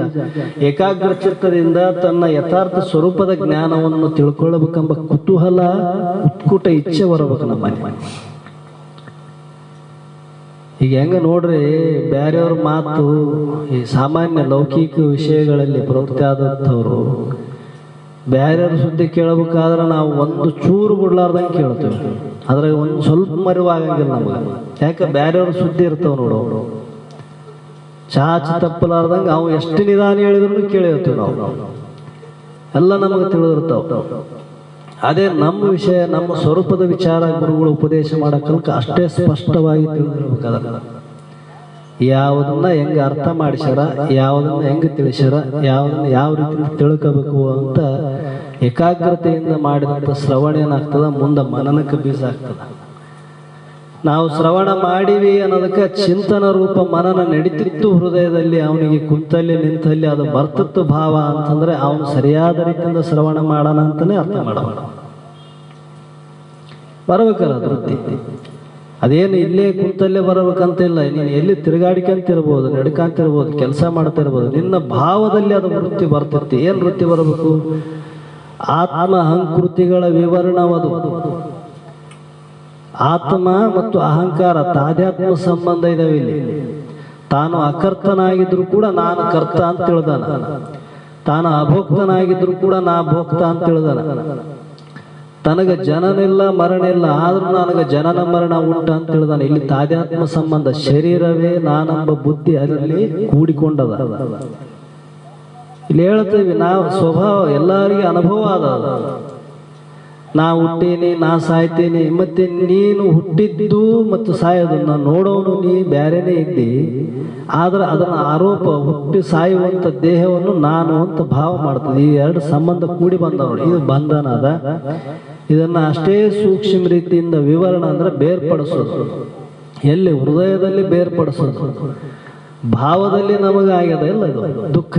ಏಕಾಗ್ರ ಚಿತ್ತದಿಂದ ತನ್ನ ಯಥಾರ್ಥ ಸ್ವರೂಪದ ಜ್ಞಾನವನ್ನು ತಿಳ್ಕೊಳ್ಳಬೇಕೆಂಬ ಕುತೂಹಲ ಉತ್ಕುಟ ಇಚ್ಛೆ ಬರಬೇಕು ನಮ್ಮ. ಈಗ ಹೆಂಗ ನೋಡ್ರಿ, ಬೇರೆಯವ್ರ ಮಾತು ಈ ಸಾಮಾನ್ಯ ಲೌಕಿಕ ವಿಷಯಗಳಲ್ಲಿ ಪ್ರವೃತ್ತಿ ಆದಂಥವ್ರು ಬೇರೆಯವ್ರ ಸುದ್ದಿ ಕೇಳಬೇಕಾದ್ರೆ ನಾವು ಒಂದು ಚೂರು ಬಿಡ್ಲಾರ್ದಂಗೆ ಕೇಳ್ತೇವೆ. ಅದ್ರಾಗ ಒಂದು ಸ್ವಲ್ಪ ಮರಿವಾಗಂಗಿಲ್ಲ ನಮಗೆ. ಯಾಕೆ? ಬೇರೆಯವ್ರ ಸುದ್ದಿ ಇರ್ತಾವ ನೋಡು, ಚಾಚಿ ತಪ್ಪಲಾರ್ದಂಗೆ ಅವು ಎಷ್ಟು ನಿಧಾನ ಹೇಳಿದ್ರು ಕೇಳಿರ್ತೀವಿ ನಾವು. ಎಲ್ಲ ನಮಗೆ ತಿಳಿದಿರ್ತಾವ. ಅದೇ ನಮ್ಮ ವಿಷಯ, ನಮ್ಮ ಸ್ವರೂಪದ ವಿಚಾರ ಗುರುಗಳು ಉಪದೇಶ ಮಾಡಕ್ಕಲ್ಕ ಅಷ್ಟೇ ಸ್ಪಷ್ಟವಾಗಿ ತಿಳಿದಿರ್ಬೇಕಾದ್ರೆ ಯಾವುದನ್ನ ಹೆಂಗೆ ಅರ್ಥ ಮಾಡಿಸ್ಯಾರ, ಯಾವುದನ್ನ ಹೆಂಗೆ ತಿಳಿಸ್ಯಾರ, ಯಾವುದನ್ನ ಯಾವ ರೀತಿ ತಿಳ್ಕೋಬೇಕು ಅಂತ ಏಕಾಗ್ರತೆಯಿಂದ ಮಾಡಿದಂಥ ಶ್ರವಣ ಏನಾಗ್ತದ, ಮುಂದೆ ಮನನಕ್ಕೆ ಬೀಜ ಆಗ್ತದ. ನಾವು ಶ್ರವಣ ಮಾಡಿವಿ ಅನ್ನೋದಕ್ಕೆ ಚಿಂತನ ರೂಪ ಮನನ ನಡೀತಿತ್ತು ಹೃದಯದಲ್ಲಿ, ಅವನಿಗೆ ಕುಂತಲ್ಲಿ ನಿಂತಲ್ಲಿ ಅದು ಬರ್ತತ್ತು ಭಾವ ಅಂತಂದ್ರೆ ಅವನು ಸರಿಯಾದ ರೀತಿಯಿಂದ ಶ್ರವಣ ಮಾಡೋಣ ಅಂತಾನೆ ಅರ್ಥ ಮಾಡೋಣ. ಬರಬೇಕಲ್ಲ ವೃತ್ತಿ. ಅದೇನು ಇಲ್ಲೇ ಕುಂತಲ್ಲೇ ಬರಬೇಕಂತಿಲ್ಲ. ನೀನು ಎಲ್ಲಿ ತಿರುಗಾಡಿಕಂತಿರ್ಬೋದು, ನಡ್ಕಂತಿರ್ಬೋದು, ಕೆಲಸ ಮಾಡ್ತಿರ್ಬೋದು, ನಿನ್ನ ಭಾವದಲ್ಲಿ ಅದು ವೃತ್ತಿ ಬರ್ತೈತಿ. ಏನು ವೃತ್ತಿ ಬರಬೇಕು? ಆತ್ಮ ಅಹಂಕೃತಿಗಳ ವಿವರಣವದು. ಆತ್ಮ ಮತ್ತು ಅಹಂಕಾರ ತಾಧ್ಯಾತ್ಮ ಸಂಬಂಧ ಇದಾವೆ ಇಲ್ಲಿ. ತಾನು ಅಕರ್ತನಾಗಿದ್ರು ಕೂಡ ನಾನು ಕರ್ತ ಅಂತ ತಿಳಿದಾನ, ತಾನು ಅಭೋಕ್ತನಾಗಿದ್ರು ಕೂಡ ನಾ ಭೋಕ್ತ ಅಂತ ತಿಳಿದಾನ. ತನಗೆ ಜನನಿಲ್ಲ ಮರಣ ಇಲ್ಲ, ಆದ್ರೂ ನನಗೆ ಜನನ ಮರಣ ಉಂಟ ಅಂತ ತಿಳಿದಾನ. ಇಲ್ಲಿ ತಾಧ್ಯಾತ್ಮ ಸಂಬಂಧ. ಶರೀರವೇ ನಾನೆಂಬ ಬುದ್ಧಿ ಅದರಲ್ಲಿ ಕೂಡಿಕೊಂಡದ. ಇಲ್ಲಿ ಹೇಳ್ತೇವೆ ನಾವು ಸ್ವಭಾವ ಎಲ್ಲರಿಗೆ ಅನುಭವ ಅದ. ನಾ ಹುಟ್ಟೀನಿ, ನಾ ಸಾಯ್ತೀನಿ. ಮತ್ತೆ ನೀನು ಹುಟ್ಟಿದ್ದು ಮತ್ತು ಸಾಯೋದು ನಾನು ನೋಡೋನು, ನೀ ಬ್ಯಾರೇನೇ ಇದ್ದಿ. ಆದ್ರೆ ಅದನ್ನ ಆರೋಪ, ಹುಟ್ಟಿ ಸಾಯುವಂತ ದೇಹವನ್ನು ನಾನು ಅಂತ ಭಾವ ಮಾಡ್ತದೆ. ಈ ಎರಡು ಸಂಬಂಧ ಕೂಡಿ ಬಂದ ನೋಡಿ, ಇದು ಬಂಧನ ಅದ. ಇದನ್ನ ಅಷ್ಟೇ ಸೂಕ್ಷ್ಮ ರೀತಿಯಿಂದ ವಿವರಣೆ ಅಂದ್ರೆ ಬೇರ್ಪಡಿಸೋದು. ಎಲ್ಲಿ? ಹೃದಯದಲ್ಲಿ ಬೇರ್ಪಡಿಸೋದು. ಭಾವದಲ್ಲಿ ನಮಗಾಗ್ಯದ ಇಲ್ಲ ಇದು ದುಃಖ.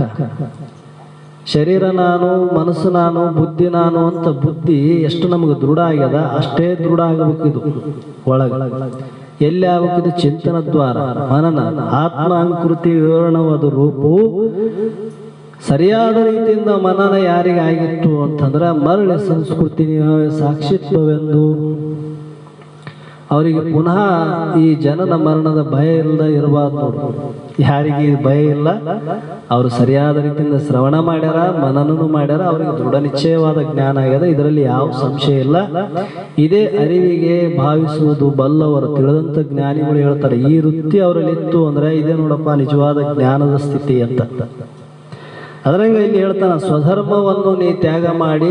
ಶರೀರ ನಾನು, ಮನಸ್ಸು ನಾನು, ಬುದ್ಧಿ ನಾನು ಅಂತ ಬುದ್ಧಿ ಎಷ್ಟು ನಮಗೆ ದೃಢ ಆಗ್ಯದ ಅಷ್ಟೇ ದೃಢ ಆಗಬೇಕಿದು ಒಳಗ. ಎಲ್ಲಿ ಆಗಬೇಕಿದು? ಚಿಂತನ ದ್ವಾರ, ಮನನ. ಆತ್ಮ ಅಂಕೃತಿ ವಿವರಣವಾದ ರೂಪವು ಸರಿಯಾದ ರೀತಿಯಿಂದ ಮನನ ಯಾರಿಗಾಗಿತ್ತು ಅಂತಂದ್ರೆ ಮರಳಿ ಸಂಸ್ಕೃತಿ ಸಾಕ್ಷಿತ್ವವೆಂದು ಅವರಿಗೆ ಪುನಃ ಈ ಜನನ ಮರಣದ ಭಯ ಇಲ್ಲದ ಇರಬಾರ್ದು. ಯಾರಿಗೆ ಭಯ ಇಲ್ಲ, ಅವರು ಸರಿಯಾದ ರೀತಿಯಿಂದ ಶ್ರವಣ ಮಾಡ್ಯಾರ, ಮನನೂ ಮಾಡ್ಯಾರ, ಅವರಿಗೆ ದೃಢ ನಿಶ್ಚಯವಾದ ಜ್ಞಾನ ಆಗ್ಯದ. ಇದರಲ್ಲಿ ಯಾವ ಸಂಶಯ ಇಲ್ಲ. ಇದೇ ಅರಿವಿಗೆ ಭಾವಿಸುವುದು ಬಲ್ಲವರು, ತಿಳಿದಂತ ಜ್ಞಾನಿಗಳು ಹೇಳ್ತಾರೆ. ಈ ವೃತ್ತಿ ಅವರಲ್ಲಿ ಇತ್ತು ಅಂದ್ರೆ ಇದೇ ನೋಡಪ್ಪ ನಿಜವಾದ ಜ್ಞಾನದ ಸ್ಥಿತಿ ಅಂತ. ಅದರಂಗ ಇಲ್ಲಿ ಹೇಳ್ತಾನ, ಸ್ವಧರ್ಮವನ್ನು ನೀ ತ್ಯಾಗ ಮಾಡಿ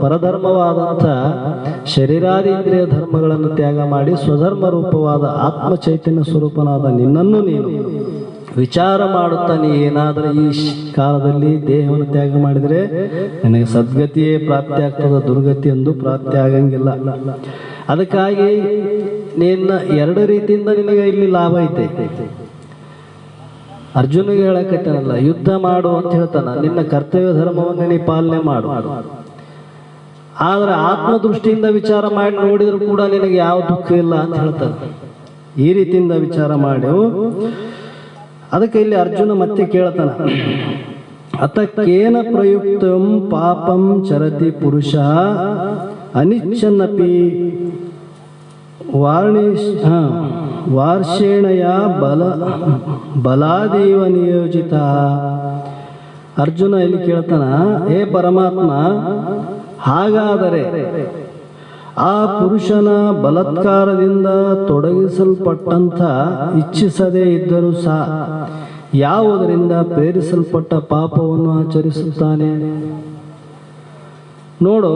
ಪರಧರ್ಮವಾದಂಥ ಶರೀರಾದಿ ಇಂದ್ರಿಯ ಧರ್ಮಗಳನ್ನು ತ್ಯಾಗ ಮಾಡಿ ಸ್ವಧರ್ಮ ರೂಪವಾದ ಆತ್ಮ ಚೈತನ್ಯ ಸ್ವರೂಪನಾದ ನಿನ್ನನ್ನು ನೀನು ವಿಚಾರ ಮಾಡುತ್ತಾ ನೀ ಏನಾದರೂ ಈ ಕಾಲದಲ್ಲಿ ದೇಹವನ್ನು ತ್ಯಾಗ ಮಾಡಿದರೆ ನಿನಗೆ ಸದ್ಗತಿಯೇ ಪ್ರಾಪ್ತಿ ಆಗ್ತದ, ದುರ್ಗತಿ ಎಂದು ಪ್ರಾಪ್ತಿ ಆಗಂಗಿಲ್ಲ. ಅದಕ್ಕಾಗಿ ನಿನ್ನ ಎರಡು ರೀತಿಯಿಂದ ನಿನಗೆ ಇಲ್ಲಿ ಲಾಭ ಐತೆ. ಅರ್ಜುನಿಗೆ ಹೇಳಕತ್ತಾನಲ್ಲ, ಯುದ್ಧ ಮಾಡು ಅಂತ ಹೇಳ್ತಾನ. ನಿನ್ನ ಕರ್ತವ್ಯ ಧರ್ಮವನ್ನು ನೀ ಪಾಲನೆ ಮಾಡು. ಆದ್ರೆ ಆತ್ಮದೃಷ್ಟಿಯಿಂದ ವಿಚಾರ ಮಾಡಿ ನೋಡಿದ್ರು ಕೂಡ ನಿನಗೆ ಯಾವ ದುಃಖ ಇಲ್ಲ ಅಂತ ಹೇಳ್ತಾನೆ. ಈ ರೀತಿಯಿಂದ ವಿಚಾರ ಮಾಡಿ. ಅದಕ್ಕೆ ಇಲ್ಲಿ ಅರ್ಜುನ ಮತ್ತೆ ಕೇಳ್ತಾನ, ಅತಕ್ಕೇನ ಪ್ರಯುಕ್ತಂ ಪಾಪಂ ಚರತಿ ಪುರುಷ ಅನಿಚ್ಛನ್ನಪಿ ವಾರ್ಷೇಣಯ ಬಲಾದೇವ ನಿಯೋಜಿತ. ಅರ್ಜುನ ಇಲ್ಲಿ ಕೇಳ್ತಾನ, ಹೇ ಪರಮಾತ್ಮ, ಹಾಗಾದರೆ ಆ ಪುರುಷನ ಬಲಾತ್ಕಾರದಿಂದ ತೊಡಗಿಸಲ್ಪಟ್ಟಂಥ ಇಚ್ಛಿಸದೇ ಇದ್ದರೂ ಸಹ ಯಾವುದರಿಂದ ಪ್ರೇರಿಸಲ್ಪಟ್ಟ ಪಾಪವನ್ನು ಆಚರಿಸುತ್ತಾನೆ? ನೋಡು,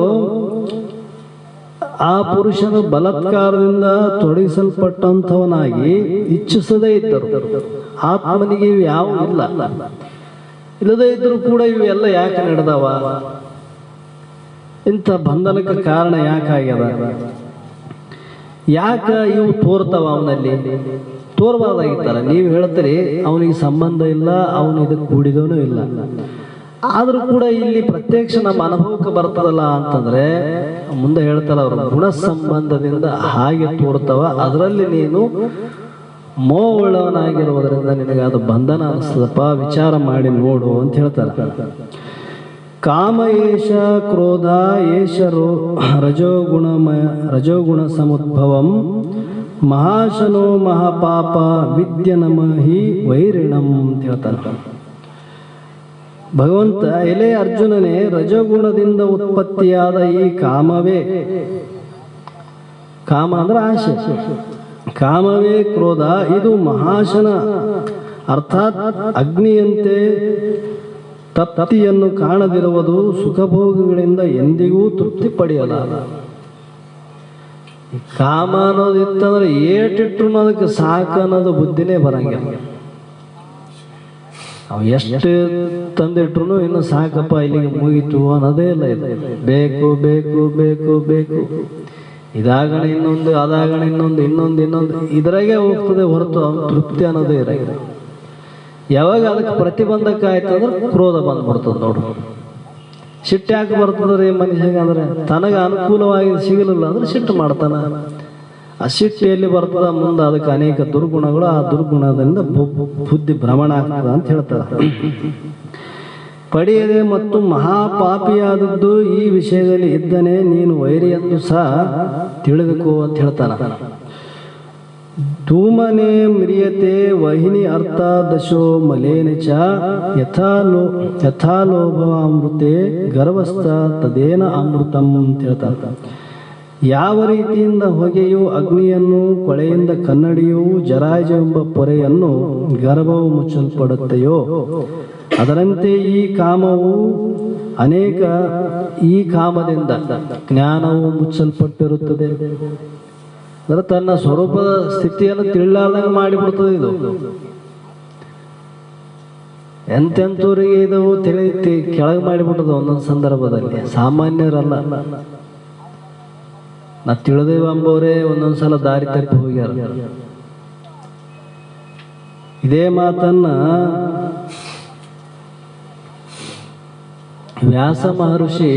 ಆ ಪುರುಷನ ಬಲಾತ್ಕಾರದಿಂದ ತೊಡಗಿಸಲ್ಪಟ್ಟಂಥವನಾಗಿ ಇಚ್ಛಿಸದೇ ಇದ್ದರು. ಆತ್ಮನಿಗೆ ಇವು ಯಾವ ಇಲ್ಲ, ಇಲ್ಲದೇ ಇದ್ರೂ ಕೂಡ ಇವೆಲ್ಲ ಯಾಕೆ ನಡೆದವ? ಇಂಥ ಬಂಧನಕ್ಕೆ ಕಾರಣ ಯಾಕಾಗ್ಯದ? ಯಾಕ ಇವು ತೋರ್ತಾವ ಅವನಲ್ಲಿ? ತೋರ್ಬಾರ್ದಾಗಿತ್ತಲ್ಲ. ನೀವು ಹೇಳ್ತೀರಿ ಅವನಿಗೆ ಸಂಬಂಧ ಇಲ್ಲ, ಅವನು ಇದಕ್ಕೆ ಕೂಡಿದವನು ಇಲ್ಲ. ಆದ್ರೂ ಕೂಡ ಇಲ್ಲಿ ಪ್ರತ್ಯಕ್ಷ ನಮ್ಮ ಅನುಭವಕ್ಕೆ ಬರ್ತದಲ್ಲ ಅಂತಂದ್ರೆ ಮುಂದೆ ಹೇಳ್ತಾರ ಅವರು, ಗುಣ ಸಂಬಂಧದಿಂದ ಹಾಗೆ ತೋರ್ತಾವ. ಅದರಲ್ಲಿ ನೀನು ಮೋಹವುಳ್ಳವನಾಗಿರುವುದರಿಂದ ನಿನಗೆ ಅದು ಬಂಧನ ಅನಿಸ್ತದಪ್ಪ, ವಿಚಾರ ಮಾಡಿ ನೋಡು ಅಂತ ಹೇಳ್ತಾರೆ. ಕಾಮ ಏಷ ಕ್ರೋಧ ಏಷ ರಜೋಗುಣ ಸಮುದ್ಭವಂ ಮಹಾಶನೋ ಮಹಾಪಾಪ ವಿದ್ಯ ನಮಹಿ ವೈರಿಣಂ ಅಂತ ಹೇಳ್ತಾರೆ. ಭಗವಂತ, ಎಲೆ ಅರ್ಜುನನೇ, ರಜಗುಣದಿಂದ ಉತ್ಪತ್ತಿಯಾದ ಈ ಕಾಮವೇ, ಕಾಮ ಅಂದ್ರೆ ಆಶೆ, ಕಾಮವೇ ಕ್ರೋಧ, ಇದು ಮಹಾಶನ ಅರ್ಥಾತ್ ಅಗ್ನಿಯಂತೆ ತಪ್ತಿಯನ್ನು ಕಾಣದಿರುವುದು, ಸುಖಭೋಗಗಳಿಂದ ಎಂದಿಗೂ ತೃಪ್ತಿ ಪಡೆಯಲಾರ. ಈ ಕಾಮ ಅನ್ನೋದು ಇತ್ತಂದ್ರೆ ಏಟಿಟ್ರು ಅದಕ್ಕೆ ಸಾಕು ಅನ್ನೋದು ಬುದ್ಧಿನೇ ಬರಂಗಿಲ್ಲ. ಅವು ಎಷ್ಟು ತಂದಿಟ್ರು ಇನ್ನು ಸಾಕಪ್ಪ ಇಲ್ಲಿಗೆ ಮುಗೀತು ಅನ್ನೋದೇ ಇಲ್ಲ. ಇದು ಬೇಕು ಬೇಕು ಬೇಕು ಬೇಕು, ಇದಾಗಣ ಇನ್ನೊಂದು, ಅದಾಗಣ ಇನ್ನೊಂದು, ಇನ್ನೊಂದು ಇದ್ರಾಗೆ ಹೋಗ್ತದೆ ಹೊರತು ಅವ್ನು ತೃಪ್ತಿ ಅನ್ನೋದೇ ಇರಂಗಿಲ್ಲ. ಯಾವಾಗ ಅದಕ್ಕೆ ಪ್ರತಿಬಂಧಕ ಆಯ್ತು ಅಂದ್ರೆ ಕ್ರೋಧ ಬಂದ್ಬಿಡ್ತದೆ ನೋಡು. ಸಿಟ್ಟು ಯಾಕೆ ಬರ್ತದ್ರಿ ಮನುಷ್ಯಗೆ ಅಂದ್ರೆ ತನಗೆ ಅನುಕೂಲವಾಗಿ ಸಿಗಲಿಲ್ಲ ಅಂದ್ರೆ ಸಿಟ್ಟು ಮಾಡ್ತಾನ. ಆ ಸಿಟ್ಟು ಎಲ್ಲಿ ಬರ್ತದ ಮುಂದೆ ಅದಕ್ಕೆ ಅನೇಕ ದುರ್ಗುಣಗಳು, ಆ ದುರ್ಗುಣದಿಂದ ಬುದ್ಧಿ ಭ್ರಮಣ ಆಗ್ತದ ಅಂತ ಹೇಳ್ತಾರೆ. ಪಡೆಯದೆ ಮತ್ತು ಮಹಾಪಾಪಿಯಾದದ್ದು ಈ ವಿಷಯದಲ್ಲಿ ಇದ್ದನೇ ನೀನು ವೈರಿ ಎಂದು ಸಹ ತಿಳಿದುಕೋ ಅಂತ ಹೇಳ್ತಾನ. ಧೂಮನೆ ಮ್ರಿಯತೆ ವಹಿನಿ ಅರ್ಥ ದಶೋ ಮಲೇನ ಚ ಯಥಾಲೋಭಾಮೃತೆ ಗರ್ವಸ್ಥ ತದೇನ ಅಮೃತಂ ಅಂತ ಹೇಳ್ತಾರೆ. ಯಾವ ರೀತಿಯಿಂದ ಹೊಗೆಯು ಅಗ್ನಿಯನ್ನು, ಕೊಳೆಯಿಂದ ಕನ್ನಡಿಯು ಜರಾಜ ಎಂಬ ಪೊರೆಯನ್ನು ಗರ್ಭವು ಮುಚ್ಚಲ್ಪಡುತ್ತೆಯೋ ಅದರಂತೆ ಈ ಕಾಮದಿಂದ ಜ್ಞಾನವು ಮುಚ್ಚಲ್ಪಟ್ಟಿರುತ್ತದೆ. ಅಂದ್ರೆ ತನ್ನ ಸ್ವರೂಪದ ಸ್ಥಿತಿಯನ್ನು ತಿಳಿಲಾರ್ದಂಗೆ ಮಾಡಿಬಿಡ್ತದೆ ಇದು. ಎಂತೆಂಥವ್ರಿಗೆ ಇದು ತಿಳಿತಿ ಕೆಳಗೆ ಮಾಡಿಬಿಟ್ಟದ ಒಂದೊಂದು ಸಂದರ್ಭದಲ್ಲಿ, ಸಾಮಾನ್ಯರಲ್ಲ. ನಾ ತಿಳಿದೇವಂಬವರೇ ಒಂದೊಂದ್ಸಲ ದಾರಿ ತಪ್ಪಿ ಹೋಗ್ಯಾರ. ಇದೇ ಮಾತನ್ನ ವ್ಯಾಸ ಮಹರ್ಷಿ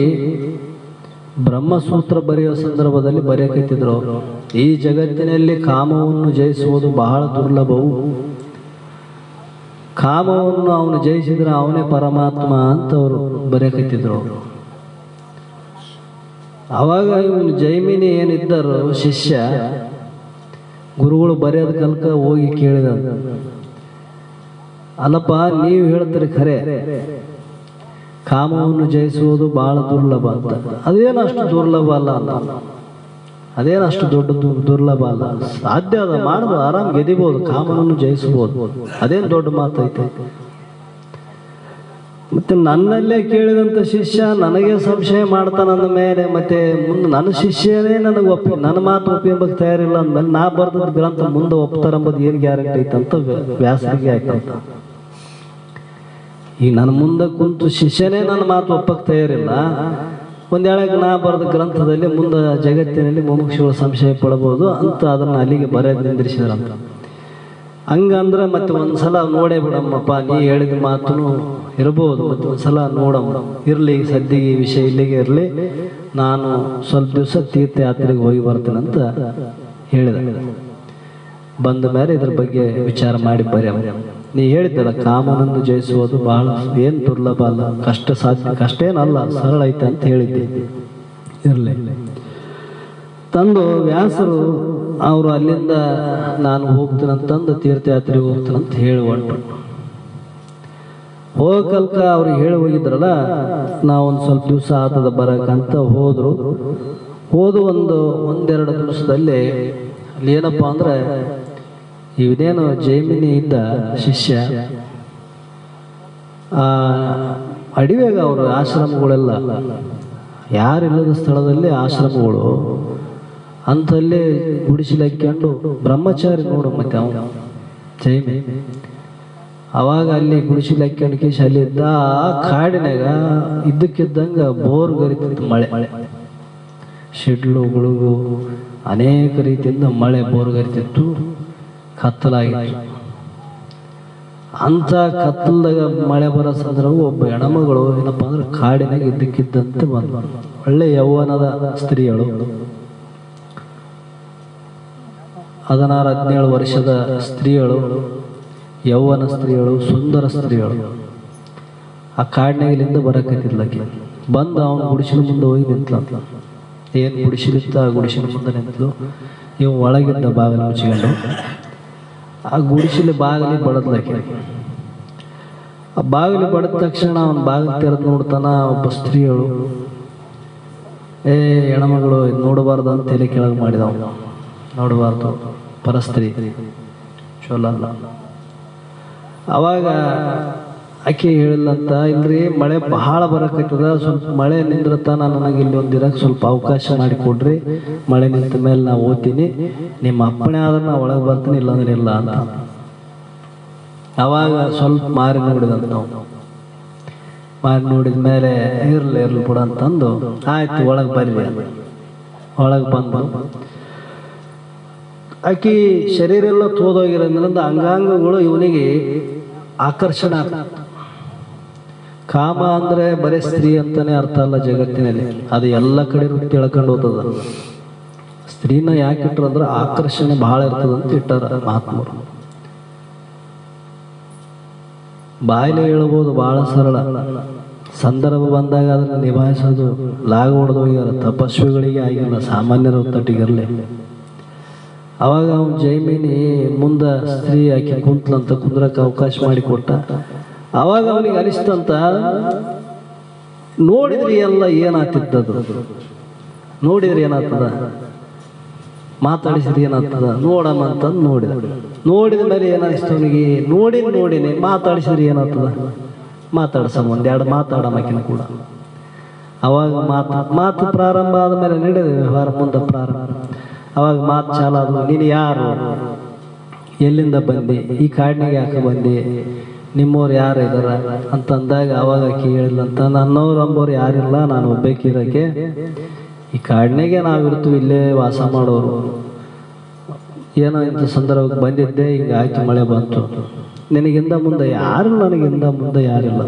ಬ್ರಹ್ಮಸೂತ್ರ ಬರೆಯುವ ಸಂದರ್ಭದಲ್ಲಿ ಬರೆಯಕತ್ತಿದ್ರು ಅವರು. ಈ ಜಗತ್ತಿನಲ್ಲಿ ಕಾಮವನ್ನು ಜಯಿಸುವುದು ಬಹಳ ದುರ್ಲಭವು, ಕಾಮವನ್ನು ಅವನು ಜಯಿಸಿದ್ರೆ ಅವನೇ ಪರಮಾತ್ಮ ಅಂತ ಅವರು ಬರೆಯಕತ್ತಿದ್ರು ಅವರು. ಅವಾಗ ಇವನು ಜೈಮಿನಿ ಏನಿದ್ದರು ಶಿಷ್ಯ, ಗುರುಗಳು ಬರೆಯೋದ ಕಲ್ಕ ಹೋಗಿ ಕೇಳಿದ, ಅಲ್ಲಪ್ಪ ನೀವು ಹೇಳ್ತೀರಿ ಖರೆ ಕಾಮವನ್ನು ಜಯಿಸುವುದು ಬಹಳ ದುರ್ಲಭ ಅಂತ. ಅದೇನಷ್ಟು ದುರ್ಲಭ ಅಲ್ಲ ಅಂತ, ಅದೇನಷ್ಟು ದೊಡ್ಡ ದುರ್ಲಭ ಅಲ್ಲ, ಸಾಧ್ಯ ಅದ, ಮಾಡ್ಬೋದು, ಆರಾಮ್ ಗೆದಿಬಹುದು, ಕಾಮವನ್ನು ಜಯಿಸಬಹುದು, ಅದೇನು ದೊಡ್ಡ ಮಾತೈತೆ. ಮತ್ತೆ ನನ್ನಲ್ಲೇ ಕೇಳಿದಂತ ಶಿಷ್ಯ ನನಗೆ ಸಂಶಯ ಮಾಡ್ತಾನಂದ ಮೇಲೆ ಮತ್ತೆ ಮುಂದೆ ನನ್ನ ಶಿಷ್ಯನೇ ನನಗೆ ನನ್ನ ಮಾತು ಒಪ್ಪಿಂಬಕ್ಕೆ ತಯಾರಿಲ್ಲ ಅಂದ್ಮೇಲೆ ನಾ ಬರ್ದದ ಗ್ರಂಥ ಮುಂದೆ ಒಪ್ತಾರಂಬುದು ಏನು ಗ್ಯಾರಂಟಿ ಐತಂತ ವ್ಯಾಸರಿಗೆ ಆಯ್ತಂತ. ಈಗ ನನ್ನ ಮುಂದೆ ಕುಂತು ಶಿಷ್ಯನೇ ನನ್ನ ಮಾತು ಒಪ್ಪಕ್ಕೆ ತಯಾರಿಲ್ಲ, ಒಂದೇಳಕ್ಕೆ ನಾ ಬರೆದ ಗ್ರಂಥದಲ್ಲಿ ಮುಂದೆ ಜಗತ್ತಿನಲ್ಲಿ ಮುಮುಕ್ಷುಗಳು ಸಂಶಯ ಪಡಬಹುದು ಅಂತ ಅದನ್ನು ಅಲ್ಲಿಗೆ ಬರೆದು ನಿಂದಿರಿಸಿದ್ರಂತ. ಹಂಗಂದ್ರೆ ಮತ್ತೆ ಒಂದ್ಸಲ ನೋಡೇ ಬಿಡಮ್ಮಪ್ಪ, ನೀ ಹೇಳಿದ ಮಾತು ಇರಬಹುದು, ಮತ್ತೆ ಒಂದ್ಸಲ ನೋಡಮ್ಮ, ಇರಲಿ ಸದ್ಯಗೆ ಈ ವಿಷಯ ಇಲ್ಲಿಗೆ ಇರಲಿ, ನಾನು ಸ್ವಲ್ಪ ದಿವಸ ತೀರ್ಥಯಾತ್ರೆಗೆ ಹೋಗಿ ಬರ್ತೇನಂತ ಹೇಳಿದ. ಬಂದ ಮೇಲೆ ಇದ್ರ ಬಗ್ಗೆ ವಿಚಾರ ಮಾಡಿ ಬರೆಯ. ನೀ ಹೇಳಿದ್ದಲ್ಲ ಕಾಮನನ್ನು ಜಯಿಸುವುದು ಬಹಳ ಏನು ದುರ್ಲಭ ಅಲ್ಲ, ಕಷ್ಟ ಏನಲ್ಲ, ಸರಳ ಐತೆ ಅಂತ ಹೇಳಿದ್ದೆ. ಇರಲಿ ತಂದು ವ್ಯಾಸರು ಅವರು ಅಲ್ಲಿಂದ ನಾನು ಹೋಗ್ತೀನಂತಂದು ತೀರ್ಥಯಾತ್ರೆಗೆ ಹೋಗ್ತೀನಂತ ಹೇಳಿ ಹೊಂಟರು. ಹೋಗಲ್ಕ ಅವ್ರಿಗೆ ಹೇಳಿ ಹೋಗಿದ್ರಲ್ಲ, ನಾವೊಂದು ಸ್ವಲ್ಪ ದಿವಸ ಆತದ ಬರಕಂತ ಹೋದ್ರು. ಒಂದೆರಡು ದಿವಸದಲ್ಲಿ ಅಲ್ಲಿ ಏನಪ್ಪ ಅಂದ್ರೆ ಇವನೇನು ಜೈಮಿನಿ ಇದ್ದ ಶಿಷ್ಯ, ಅಡಿವೆಗ ಅವರು ಆಶ್ರಮಗಳೆಲ್ಲ ಯಾರಿಲ್ಲದ ಸ್ಥಳದಲ್ಲಿ ಆಶ್ರಮಗಳು ಅಂತಲ್ಲೇ ಗುಡಿಸಿಲಕ್ಕೊಂಡು ಬ್ರಹ್ಮಚಾರಿ ನೋಡು ಮತ್ತೆ ಅವನು ಜೈಮಿ. ಅವಾಗ ಅಲ್ಲಿ ಗುಡಿಸಿಲಕ್ಕೊಂಡು ಕೇಶ ಅಲ್ಲಿದ್ದ ಆ ಕಾಡಿನಾಗ ಇದ್ದಕ್ಕಿದ್ದಂಗ ಬೋರ್ ಗರಿತಿತ್ತು ಮಳೆ, ಶಿಡ್ಲು ಗುಳುಗು ಅನೇಕ ರೀತಿಯಿಂದ ಮಳೆ ಬೋರ್ ಗರಿತಿತ್ತು, ಕತ್ತಲಾಗಿತ್ತು. ಅಂತ ಕತ್ತಲ್ದಾಗ ಮಳೆ ಬರೋ ಸಂದರ್ಭ ಒಬ್ಬ ಹೆಣ್ಮಗಳು ಏನಪ್ಪಾ ಅಂದ್ರೆ ಕಾಡಿನಾಗ ಇದ್ದಕ್ಕಿದ್ದಂತೆ ಬಂದ ಒಳ್ಳೆ ಯೌವನದ ಸ್ತ್ರೀಯಳು, 16-17 ವರ್ಷದ ಸ್ತ್ರೀಯಳು, ಯೌವನ ಸ್ತ್ರೀಯಳು, ಸುಂದರ ಸ್ತ್ರೀಯಳು. ಆ ಕಾಡಿನಾಗ ಇಲ್ಲಿಂದ ಬರಕತ್ತಿದ್ಲಕ್ಕೆ ಬಂದು ಅವನು ಗುಡಿಸಿನ ಮುಂದೆ ಹೋಗಿ ನಿಂತ್ಲಂತ. ಏನು ಗುಡಿಸಿಲಿತ್ತ ಆ ಗುಡಿಸಿನ ಮುಂದೆ ನಿಂತಲು. ಇವು ಒಳಗಿದ್ದ ಬಾಗಿಲು ಮುಚ್ಚಿಕೊಂಡು ಆ ಗುಡಿಸಿಲಿ ಬಾಗಿಲಿ ಬಡದ್ಲಕ್ಕೆ. ಆ ಬಾಗಿಲು ಬಡದ ತಕ್ಷಣ ಅವನು ಬಾಗಿಲು ತೆರೆದು ನೋಡ್ತಾನ. ಒಬ್ಬ ಸ್ತ್ರೀಯಳು, ಹೆಣ್ಮಗಳು ನೋಡಬಾರ್ದು ಅಂತ ತಲೆ ಕೆಳಗೆ ಮಾಡಿದ ಅವನು. ನೋಡಬಾರ್ದು, ಪರಸ್ತ್ರೀ ಚಲೋ ಅಲ್ಲ. ಅವಾಗ ಆಕೆ ಹೇಳಿಲ್ಲಂತ, ಇಲ್ರಿ ಮಳೆ ಬಹಳ ಬರಕೈತದ, ಸ್ವಲ್ಪ ಮಳೆ ನಿಂದ್ರತನ ನನಗೆ ಇಲ್ಲಿ ಒಂದಿರಕ್ಕೆ ಸ್ವಲ್ಪ ಅವಕಾಶ ಮಾಡಿಕೊಡ್ರಿ, ಮಳೆ ನಿಂತ ಮೇಲೆ ನಾ ಓದ್ತೀನಿ, ನಿಮ್ಮ ಅಪ್ಪಣೆ ಆದ್ರೆ ನಾ ಒಳಗೆ ಬರ್ತೀನಿ, ಇಲ್ಲಾಂದ್ರೆ ಇಲ್ಲ ಅಂತ. ಅವಾಗ ಸ್ವಲ್ಪ ಮಾರಿ ನೋಡಿದಂತ ನಾವು, ಮಾರಿ ನೋಡಿದ ಮೇಲೆ ಇರ್ಲಿ ಬಿಡ ಅಂತಂದು ಆಯ್ತು ಒಳಗೆ ಬರ್ರಿ. ಒಳಗೆ ಬಂದು ಆಕಿ ಶರೀರ ಎಲ್ಲ ತೋದೋಗಿರೋದ್ರಿಂದ ಅಂಗಾಂಗಗಳು ಇವನಿಗೆ ಆಕರ್ಷಣೆ ಆಗ್ತದೆ. ಕಾಮ ಅಂದ್ರೆ ಬರೀ ಸ್ತ್ರೀ ಅಂತಾನೆ ಅರ್ಥ ಅಲ್ಲ ಜಗತ್ತಿನಲ್ಲಿ, ಅದು ಎಲ್ಲ ಕಡೆ ತಿಳ್ಕೊಂಡು ಹೋಗ್ತದ. ಸ್ತ್ರೀನ ಯಾಕೆ ಇಟ್ಟರು ಅಂದ್ರೆ ಆಕರ್ಷಣೆ ಬಹಳ ಇರ್ತದ ಅಂತ ಇಟ್ಟಾರ ಮಹಾತ್ಮರು. ಬಾಯಿಲೆ ಹೇಳ್ಬೋದು ಬಹಳ ಸರಳ, ಸಂದರ್ಭ ಬಂದಾಗ ಅದನ್ನ ನಿಭಾಯಿಸೋದು ಲಾಗ ಹೊಡೆದೋಗ್ಯಾರ. ತಪಸ್ವಿಗಳಿಗೆ ಆಗಿಲ್ಲ, ಸಾಮಾನ್ಯರ ತಟ್ಟಿಗಿರಲಿ. ಅವಾಗ ಅವನು ಜೈಮಿನಿ ಮುಂದೆ ಸ್ತ್ರೀ ಆಕೆ ಕುಂತ್ಲಂತ, ಕುಂದ್ರಕ್ಕೆ ಅವಕಾಶ ಮಾಡಿಕೊಟ್ಟ. ಅವಾಗ ಅವನಿಗೆ ಅನಿಸ್ತಂತ, ನೋಡಿದ್ರಿ ಎಲ್ಲ ಏನಾಗ್ತಿದ್ದದು, ನೋಡಿದ್ರಿ ಏನಾಗ್ತದ, ಮಾತಾಡಿಸಿದ್ರೆ ಏನಾಗ್ತದ ನೋಡಮ್ಮ ಅಂತಂದು ನೋಡಿದ ಮೇಲೆ ಏನಾಯ್ತು ಅವನಿಗೆ, ನೋಡಿನಿ ಮಾತಾಡಿಸಿದ್ರೆ ಏನಾಗ್ತದ, ಮಾತಾಡ್ಸಮ್ಮ ಒಂದೆರಡು ಮಾತಾಡಮ್ಮಕಿನ ಕೂಡ. ಅವಾಗ ಮಾತು ಪ್ರಾರಂಭ ಆದಮೇಲೆ ನಡೆದ ವ್ಯವಹಾರ ಮುಂದೆ ಪ್ರಾರಂಭ. ಅವಾಗ ಮಾತು ಚಾಲಾದ್ರು, ನೀನು ಯಾರು, ಎಲ್ಲಿಂದ ಬಂದಿ, ಈ ಕಾಡಿನಾಗ ಯಾಕೆ ಬಂದಿ, ನಿಮ್ಮವ್ರು ಯಾರು ಇದಾರ ಅಂತಂದಾಗ ಅವಾಗ ಆಕೆ ಹೇಳಿಲ್ಲಂತ, ನನ್ನವ್ರು ಅಂಬೋರು ಯಾರಿಲ್ಲ, ನಾನು ಒಬ್ಬೇಕಿರೋಕ್ಕೆ, ಈ ಕಾಡಿನಾಗೆ ನಾವಿರ್ತೀವಿ, ಇಲ್ಲೇ ವಾಸ ಮಾಡೋರು, ಏನೋ ಇಂಥ ಸಂದರ್ಭಕ್ಕೆ ಬಂದಿದ್ದೆ, ಹಿಂಗೆ ಆಯ್ತು ಮಳೆ ಬಂತು, ನಿನಗಿಂದ ಮುಂದೆ ಯಾರಿಲ್ಲ, ನನಗಿಂದ ಮುಂದೆ ಯಾರಿಲ್ಲ.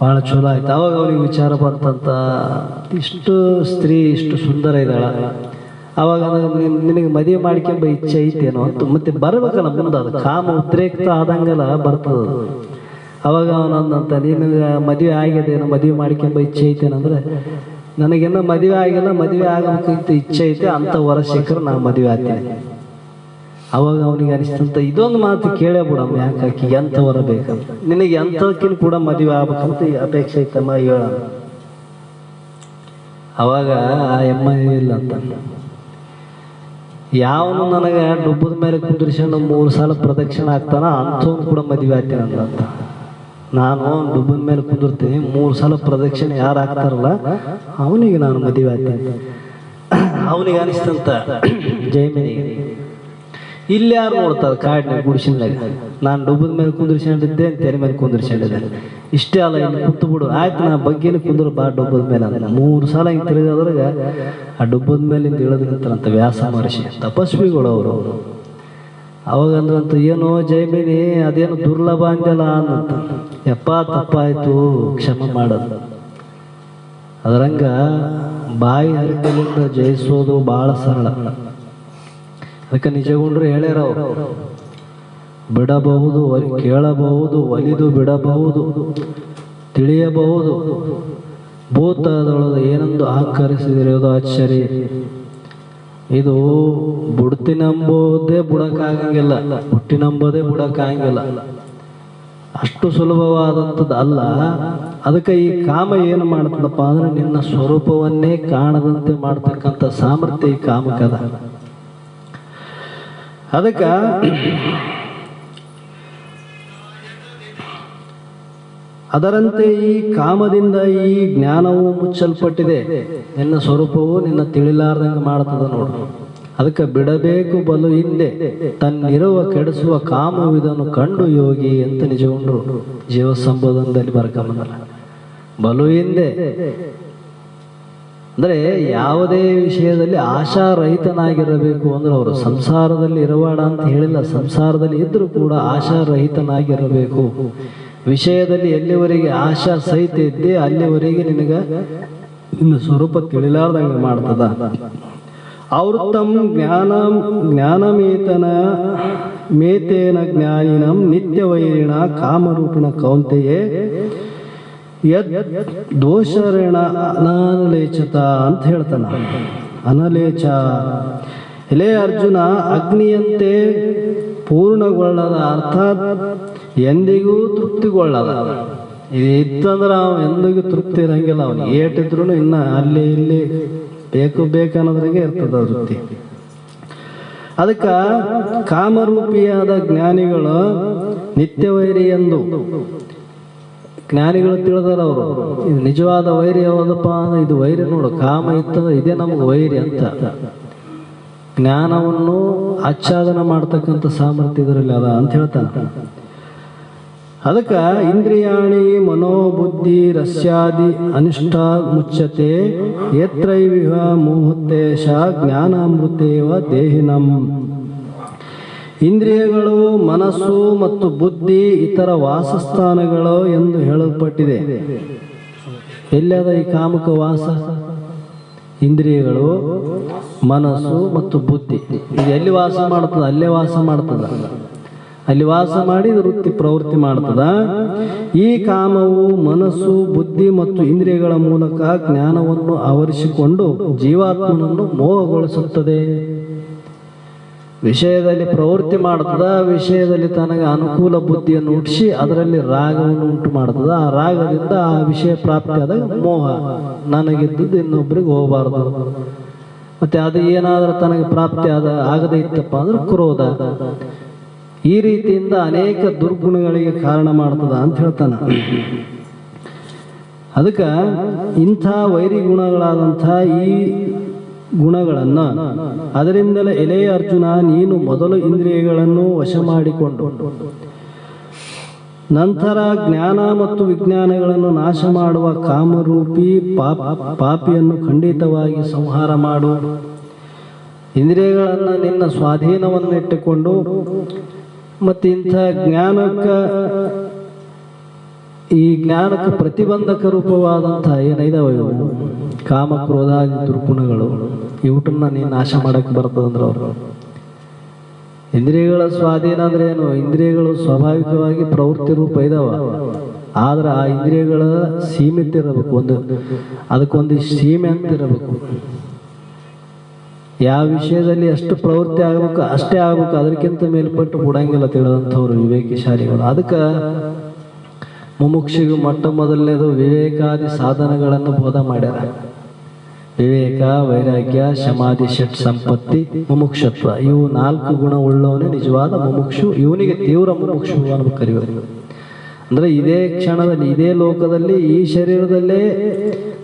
ಭಾಳ ಚಲೋ ಆಯ್ತು. ಅವಾಗ ಅವನಿಗೆ ವಿಚಾರ ಬಂತಂತ, ಇಷ್ಟು ಸ್ತ್ರೀ ಇಷ್ಟು ಸುಂದರ ಇದ್ದಾಳ, ಅವಾಗ ನಿನಗೆ ಮದುವೆ ಮಾಡ್ಕೊಂಬ ಇಚ್ಛೆ ಐತೇನೋ ಅಂತ ಮತ್ತೆ ಬರ್ಬೇಕಲ್ಲ ಮುಂದೆ, ಅದು ಕಾಮ ಉದ್ರೇಕ್ತ ಆದಂಗೆಲ್ಲ ಬರ್ತದ. ಅವಾಗ ಅವನಂದಂತ, ನಿನಗೆ ಮದುವೆ ಆಗಿದೇನೋ, ಮದುವೆ ಮಾಡ್ಕೊಂಬ ಇಚ್ಛೆ ಐತೇನಂದ್ರೆ, ನನಗೇನೋ ಮದುವೆ ಆಗಿಲ್ಲ, ಮದುವೆ ಆಗಬೇಕಂತ ಇಚ್ಛೆ ಐತೆ, ಅಂಥ ವರ ಸಿಕ್ಕರೆ ನಾ ಮದುವೆ ಆಗ್ತೀನಿ. ಅವಾಗ ಅವನಿಗೆ ಅನಿಸ್ತಂತ, ಇದೊಂದು ಮಾತು ಕೇಳೇ ಬಿಡಮ್ಮ, ಯಾಕೆ ಆಕಿಗೆ ಎಂಥ ವರ ಬೇಕಂತ, ನಿನಗೆ ಎಂಥಕ್ಕಿನ ಕೂಡ ಮದುವೆ ಆಗ್ಬೇಕಂತ ಅಪೇಕ್ಷೆ ಐತಮ್ಮ ಹೇಳ. ಅವಾಗ ಆ ಎಮ್ಮ ಇಲ್ಲ ಅಂತ, ಯಾವನು ನನಗೆ ಡುಬ್ಬದ ಮೇಲೆ ಕುಂದ್ರಿಸ್ಕೊಂಡು 3 ಸಲ ಪ್ರದಕ್ಷಿಣೆ ಆಗ್ತಾನ ಅಂಥವ್ನು ಕೂಡ ಮದುವೆ ಆಗ್ತೀನಿ ಅಂತ. ನಾನು ಡುಬ್ಬದ ಮೇಲೆ ಕುಂದಿರ್ತೀನಿ, 3 ಸಲ ಪ್ರದಕ್ಷಿಣೆ ಯಾರು ಆಗ್ತಾರಲ್ಲ ಅವನಿಗೆ ನಾನು ಮದುವೆ ಆಗ್ತೀನಿ. ಅವನಿಗೆ ಅನಿಸ್ತಂತ ಜೈಮಿನಿಗೆ, ಇಲ್ಲಿ ಯಾರು ನೋಡ್ತಾರೆ ಕಾಡಿನಾಗ ಗುಡಿಸಿನಾಗ, ನಾನು ಡುಬ್ಬದ ಮೇಲೆ ಕುಂದಿರ್ಸ್ಕೊಂಡಿದ್ದೆ, ತೆರೆ ಮೇಲೆ ಕುಂದಿರ್ಸ್ಕೊಂಡಿದ್ದೆ, ಇಷ್ಟೇ ಅಲ್ಲ, ಇನ್ನು ಕುಂತು ಬಿಡು, ಆಯ್ತು ನಾ ಬಗ್ಗೆನ ಕುಂದ್ರು ಬಾ ಡುಬ್ಬದ ಮೇಲೆ ಅಂತ. 3 ಸಲ ಹಿಂಗೆ ತಿರುಗಾದ್ರಾಗ ಆ ಡುಬ್ಬದ ಮೇಲಿಂದ ಇಳಿದು ನಿಂತಾರಂತ ವ್ಯಾಸ ಮಹರ್ಷಿ, ತಪಸ್ವಿಗಳು ಅವರು. ಅವಾಗ ಅಂದ್ರಂತ, ಏನೋ ಜೈಮಿನಿ ಅದೇನು ದುರ್ಲಭ ಅಂದಲ್ಲ ಅನ್ನಂತ. ಯಪ್ಪ ತಪ್ಪಾಯ್ತು, ಕ್ಷಮ ಮಾಡೋದು. ಅದರಂಗ ಬಾಯಿ ಹರಿಕಲಿಂದ ಜಯಿಸೋದು ಬಹಳ ಸರಳ. ಅದಕ್ಕೆ ನಿಜಗೊಂಡ್ರು ಹೇಳ್ಯಾರ ಅವರು, ಬಿಡಬಹುದು, ಕೇಳಬಹುದು, ಒಲಿದು ಬಿಡಬಹುದು, ತಿಳಿಯಬಹುದು, ಭೂತದೊಳದ ಏನೆಂದು ಅಹಂಕರಿಸಿದಿರೋದು ಆಶ್ಚರ್ಯ. ಇದು ಬುಡ್ತಿನಂಬೋದೇ ಬುಡಕ್ಕಾಗಂಗಿಲ್ಲ, ಹುಟ್ಟಿನಂಬೋದೇ ಬುಡಕ್ಕಾಗಂಗಿಲ್ಲ, ಅಷ್ಟು ಸುಲಭವಾದಂಥದ್ದು ಅಲ್ಲ. ಅದಕ್ಕೆ ಈ ಕಾಮ ಏನು ಮಾಡ್ತದಪ್ಪ ಅಂದ್ರೆ, ನಿನ್ನ ಸ್ವರೂಪವನ್ನೇ ಕಾಣದಂತೆ ಮಾಡ್ತಕ್ಕಂಥ ಸಾಮರ್ಥ್ಯ ಈ ಕಾಮಕ್ಕದ. ಅದಕ್ಕೆ ಅದರಂತೆ ಈ ಕಾಮದಿಂದ ಈ ಜ್ಞಾನವು ಮುಚ್ಚಲ್ಪಟ್ಟಿದೆ, ನಿನ್ನ ಸ್ವರೂಪವು ನಿನ್ನ ತಿಳಿಲಾರ್ದಂಗೆ ಮಾಡ್ತದ ನೋಡು. ಅದಕ್ಕೆ ಬಿಡಬೇಕು ಬಲು ಹಿಂದೆ, ತನ್ನಿರುವ ಕೆಡಿಸುವ ಕಾಮವಿದನ್ನು ಕಂಡು ಯೋಗಿ ಅಂತ ನಿಜಗೊಂಡ್ರು ಜೀವ ಸಂಬೋಧನದಲ್ಲಿ ಬರ್ಕೊಂಬಂದಲ್ಲ. ಬಲು ಹಿಂದೆ ಅಂದರೆ ಯಾವುದೇ ವಿಷಯದಲ್ಲಿ ಆಶಾರಹಿತನಾಗಿರಬೇಕು ಅಂದ್ರೆ ಅವರು ಸಂಸಾರದಲ್ಲಿ ಇರವಾಡ ಅಂತ ಹೇಳಿಲ್ಲ, ಸಂಸಾರದಲ್ಲಿ ಇದ್ರೂ ಕೂಡ ಆಶಾರಹಿತನಾಗಿರಬೇಕು. ವಿಷಯದಲ್ಲಿ ಎಲ್ಲಿವರೆಗೆ ಆಶಾ ಸಹಿತ ಇದ್ದೆ ಅಲ್ಲಿವರೆಗೆ ನಿನಗ ನಿನ್ನ ಸ್ವರೂಪ ತಿಳಿಲಾರ್ದಂಗೆ ಮಾಡ್ತದ. ಆವೃತ್ತಂ ಜ್ಞಾನಮೇತನ ಮೇತೇನ ಜ್ಞಾನಿನಂ ನಿತ್ಯವೈರಿಣ ಕಾಮರೂಪಿಣ ಕೌಂತೆಯೇ ಯದ್ ದೋಷರೇಣ ಅನಲೇಚತ ಅಂತ ಹೇಳ್ತಾನ. ಅನಲೇಚ, ಎಲೆ ಅರ್ಜುನ, ಅಗ್ನಿಯಂತೆ ಪೂರ್ಣಗೊಳ್ಳದ, ಅರ್ಥಾತ್ ಎಂದಿಗೂ ತೃಪ್ತಿಗೊಳ್ಳದ. ಇದು ಇತ್ತಂದ್ರೆ ಅವನು ಎಂದಿಗೂ ತೃಪ್ತಿ ಇರಂಗಿಲ್ಲ. ಅವನು ಏಟಿದ್ರು ಇನ್ನ ಅಲ್ಲಿ ಇಲ್ಲಿ ಬೇಕು ಅನ್ನೋದ್ರಾಗೆ ಇರ್ತದ ವೃತ್ತಿ. ಅದಕ್ಕೆ ಕಾಮರೂಪಿಯಾದ ಜ್ಞಾನಿಗಳು ನಿತ್ಯವೈರಿ ಎಂದು ಜ್ಞಾನಿಗಳು ತಿಳಿದಾರ ಅವರು. ಇದು ನಿಜವಾದ ವೈರಿ ಯಾವುದಪ್ಪ ಅಂದ್ರೆ ಇದು ವೈರಿ ನೋಡು, ಕಾಮ ಇತ್ತಂದ್ರೆ ಇದೇ ನಮ್ಗೆ ವೈರಿ ಅಂತ. ಜ್ಞಾನವನ್ನು ಆಚ್ಛಾದನ ಮಾಡ್ತಕ್ಕಂಥ ಸಾಮರ್ಥ್ಯ ಇದರಲ್ಲಿ ಅದ ಅಂತ ಹೇಳ್ತಾನೆ. ಅದಕ್ಕೆ ಇಂದ್ರಿಯಾಣಿ ಮನೋಬುದ್ಧಿ ರಸ್ಯಾದಿ ಅನಿಷ್ಟ ಮುಚ್ಚತೆ ಯತ್ರೈವಿಹ ಮುಹೂರ್ತೇಶ ಜ್ಞಾನಾಮೃತೇವ ದೇಹಿನಂ. ಇಂದ್ರಿಯಗಳು ಮನಸ್ಸು ಮತ್ತು ಬುದ್ಧಿ ಇತರ ವಾಸಸ್ಥಾನಗಳು ಎಂದು ಹೇಳಲ್ಪಟ್ಟಿದೆ. ಎಲ್ಲದ ಈ ಕಾಮಕ ವಾಸ? ಇಂದ್ರಿಯಗಳು, ಮನಸ್ಸು ಮತ್ತು ಬುದ್ಧಿ ಇದು ಎಲ್ಲಿ ವಾಸ ಮಾಡ್ತದ? ಅಲ್ಲೇ ವಾಸ ಮಾಡ್ತದ. ಅಲ್ಲಿ ವಾಸ ಮಾಡಿ ವೃತ್ತಿ ಪ್ರವೃತ್ತಿ ಮಾಡ್ತದ. ಈ ಕಾಮವು ಮನಸ್ಸು, ಬುದ್ಧಿ ಮತ್ತು ಇಂದ್ರಿಯಗಳ ಮೂಲಕ ಜ್ಞಾನವನ್ನು ಆವರಿಸಿಕೊಂಡು ಜೀವಾತ್ಮನನ್ನು ಮೋಹಗೊಳಿಸುತ್ತದೆ. ವಿಷಯದಲ್ಲಿ ಪ್ರವೃತ್ತಿ ಮಾಡ್ತದ, ವಿಷಯದಲ್ಲಿ ತನಗೆ ಅನುಕೂಲ ಬುದ್ಧಿಯನ್ನು ಹುಟ್ಟಿಸಿ ಅದರಲ್ಲಿ ರಾಗವನ್ನು ಉಂಟು ಮಾಡ್ತದ. ಆ ರಾಗದಿಂದ ಆ ವಿಷಯ ಪ್ರಾಪ್ತಿ ಆದಾಗ ಮೋಹ, ನನಗಿದ್ದದ್ದು ಇನ್ನೊಬ್ಬರಿಗೆ ಹೋಗಬಾರ್ದು. ಮತ್ತೆ ಅದು ಏನಾದ್ರೂ ತನಗೆ ಪ್ರಾಪ್ತಿ ಆಗದೇ ಇತ್ತಪ್ಪ ಅಂದ್ರೆ ಕ್ರೋಧ. ಈ ರೀತಿಯಿಂದ ಅನೇಕ ದುರ್ಗುಣಗಳಿಗೆ ಕಾರಣ ಮಾಡ್ತದ ಅಂತ ಹೇಳ್ತಾನ. ಅದಕ್ಕೆ ಇಂಥ ವೈರಿ ಗುಣಗಳಾದಂಥ ಈ ಗುಣಗಳನ್ನು ಅದರಿಂದಲೇ ಎಲೆಯ ಅರ್ಜುನ, ನೀನು ಮೊದಲು ಇಂದ್ರಿಯಗಳನ್ನು ವಶ ಮಾಡಿಕೊಂಡು ನಂತರ ಜ್ಞಾನ ಮತ್ತು ವಿಜ್ಞಾನಗಳನ್ನು ನಾಶ ಮಾಡುವ ಕಾಮರೂಪಿ ಪಾಪಿಯನ್ನು ಖಂಡಿತವಾಗಿ ಸಂಹಾರ ಮಾಡು. ಇಂದ್ರಿಯಗಳನ್ನು ನಿನ್ನ ಸ್ವಾಧೀನವನ್ನಿಟ್ಟುಕೊಂಡು ಮತ್ತು ಇಂಥ ಈ ಜ್ಞಾನಕ್ಕೆ ಪ್ರತಿಬಂಧಕ ರೂಪವಾದಂತಹ ಏನಿದಾವೆ ಇವು ಕಾಮ ಕ್ರೋಧಾದಿ ದುರ್ಗುಣಗಳು, ಇವುಟನ್ನ ನೀನು ನಾಶ ಮಾಡಕ್ಕೆ ಬರ್ತದಂದ್ರೆ ಅವರು. ಇಂದ್ರಿಯಗಳ ಸ್ವಾಧೀನ ಅಂದ್ರೆ ಏನು? ಇಂದ್ರಿಯಗಳು ಸ್ವಾಭಾವಿಕವಾಗಿ ಪ್ರವೃತ್ತಿ ರೂಪ ಇದಾವ. ಆದ್ರೆ ಆ ಇಂದ್ರಿಯಗಳ ಸೀಮಿತ ಇರಬೇಕು, ಅದಕ್ಕೊಂದು ಸೀಮೆ ಅಂತ ಇರಬೇಕು. ಯಾವ ವಿಷಯದಲ್ಲಿ ಎಷ್ಟು ಪ್ರವೃತ್ತಿ ಆಗ್ಬೇಕು ಅಷ್ಟೇ ಆಗ್ಬೇಕು, ಅದಕ್ಕಿಂತ ಮೇಲ್ಪಟ್ಟು ಬಿಡಂಗಿಲ್ಲ ತಿಳಿದಂಥವ್ರು ವಿವೇಕಿಶಾಲಿಗಳು. ಅದಕ್ಕೆ ಮುಮುಕ್ಷಿಗೂ ಮೊಟ್ಟ ಮೊದಲನೇದು ವಿವೇಕಾದಿ ಸಾಧನಗಳನ್ನು ಬೋಧ ಮಾಡ್ಯಾರ. ವಿವೇಕ, ವೈರಾಗ್ಯ, ಸಮಾಧಿ, ಷಟ್ ಸಂಪತ್ತಿ, ಮುಮುಕ್ಷತ್ವ, ಇವು 4 ಗುಣ ಉಳ್ಳವನೇ ನಿಜವಾದ ಮುಮುಕ್ಷು. ಇವನಿಗೆ ತೀವ್ರ ಮುಮುಕ್ಷು ಅನ್ನೋ ಕರೆಯುವರು. ಅಂದ್ರೆ ಇದೇ ಕ್ಷಣದಲ್ಲಿ, ಇದೇ ಲೋಕದಲ್ಲಿ, ಈ ಶರೀರದಲ್ಲೇ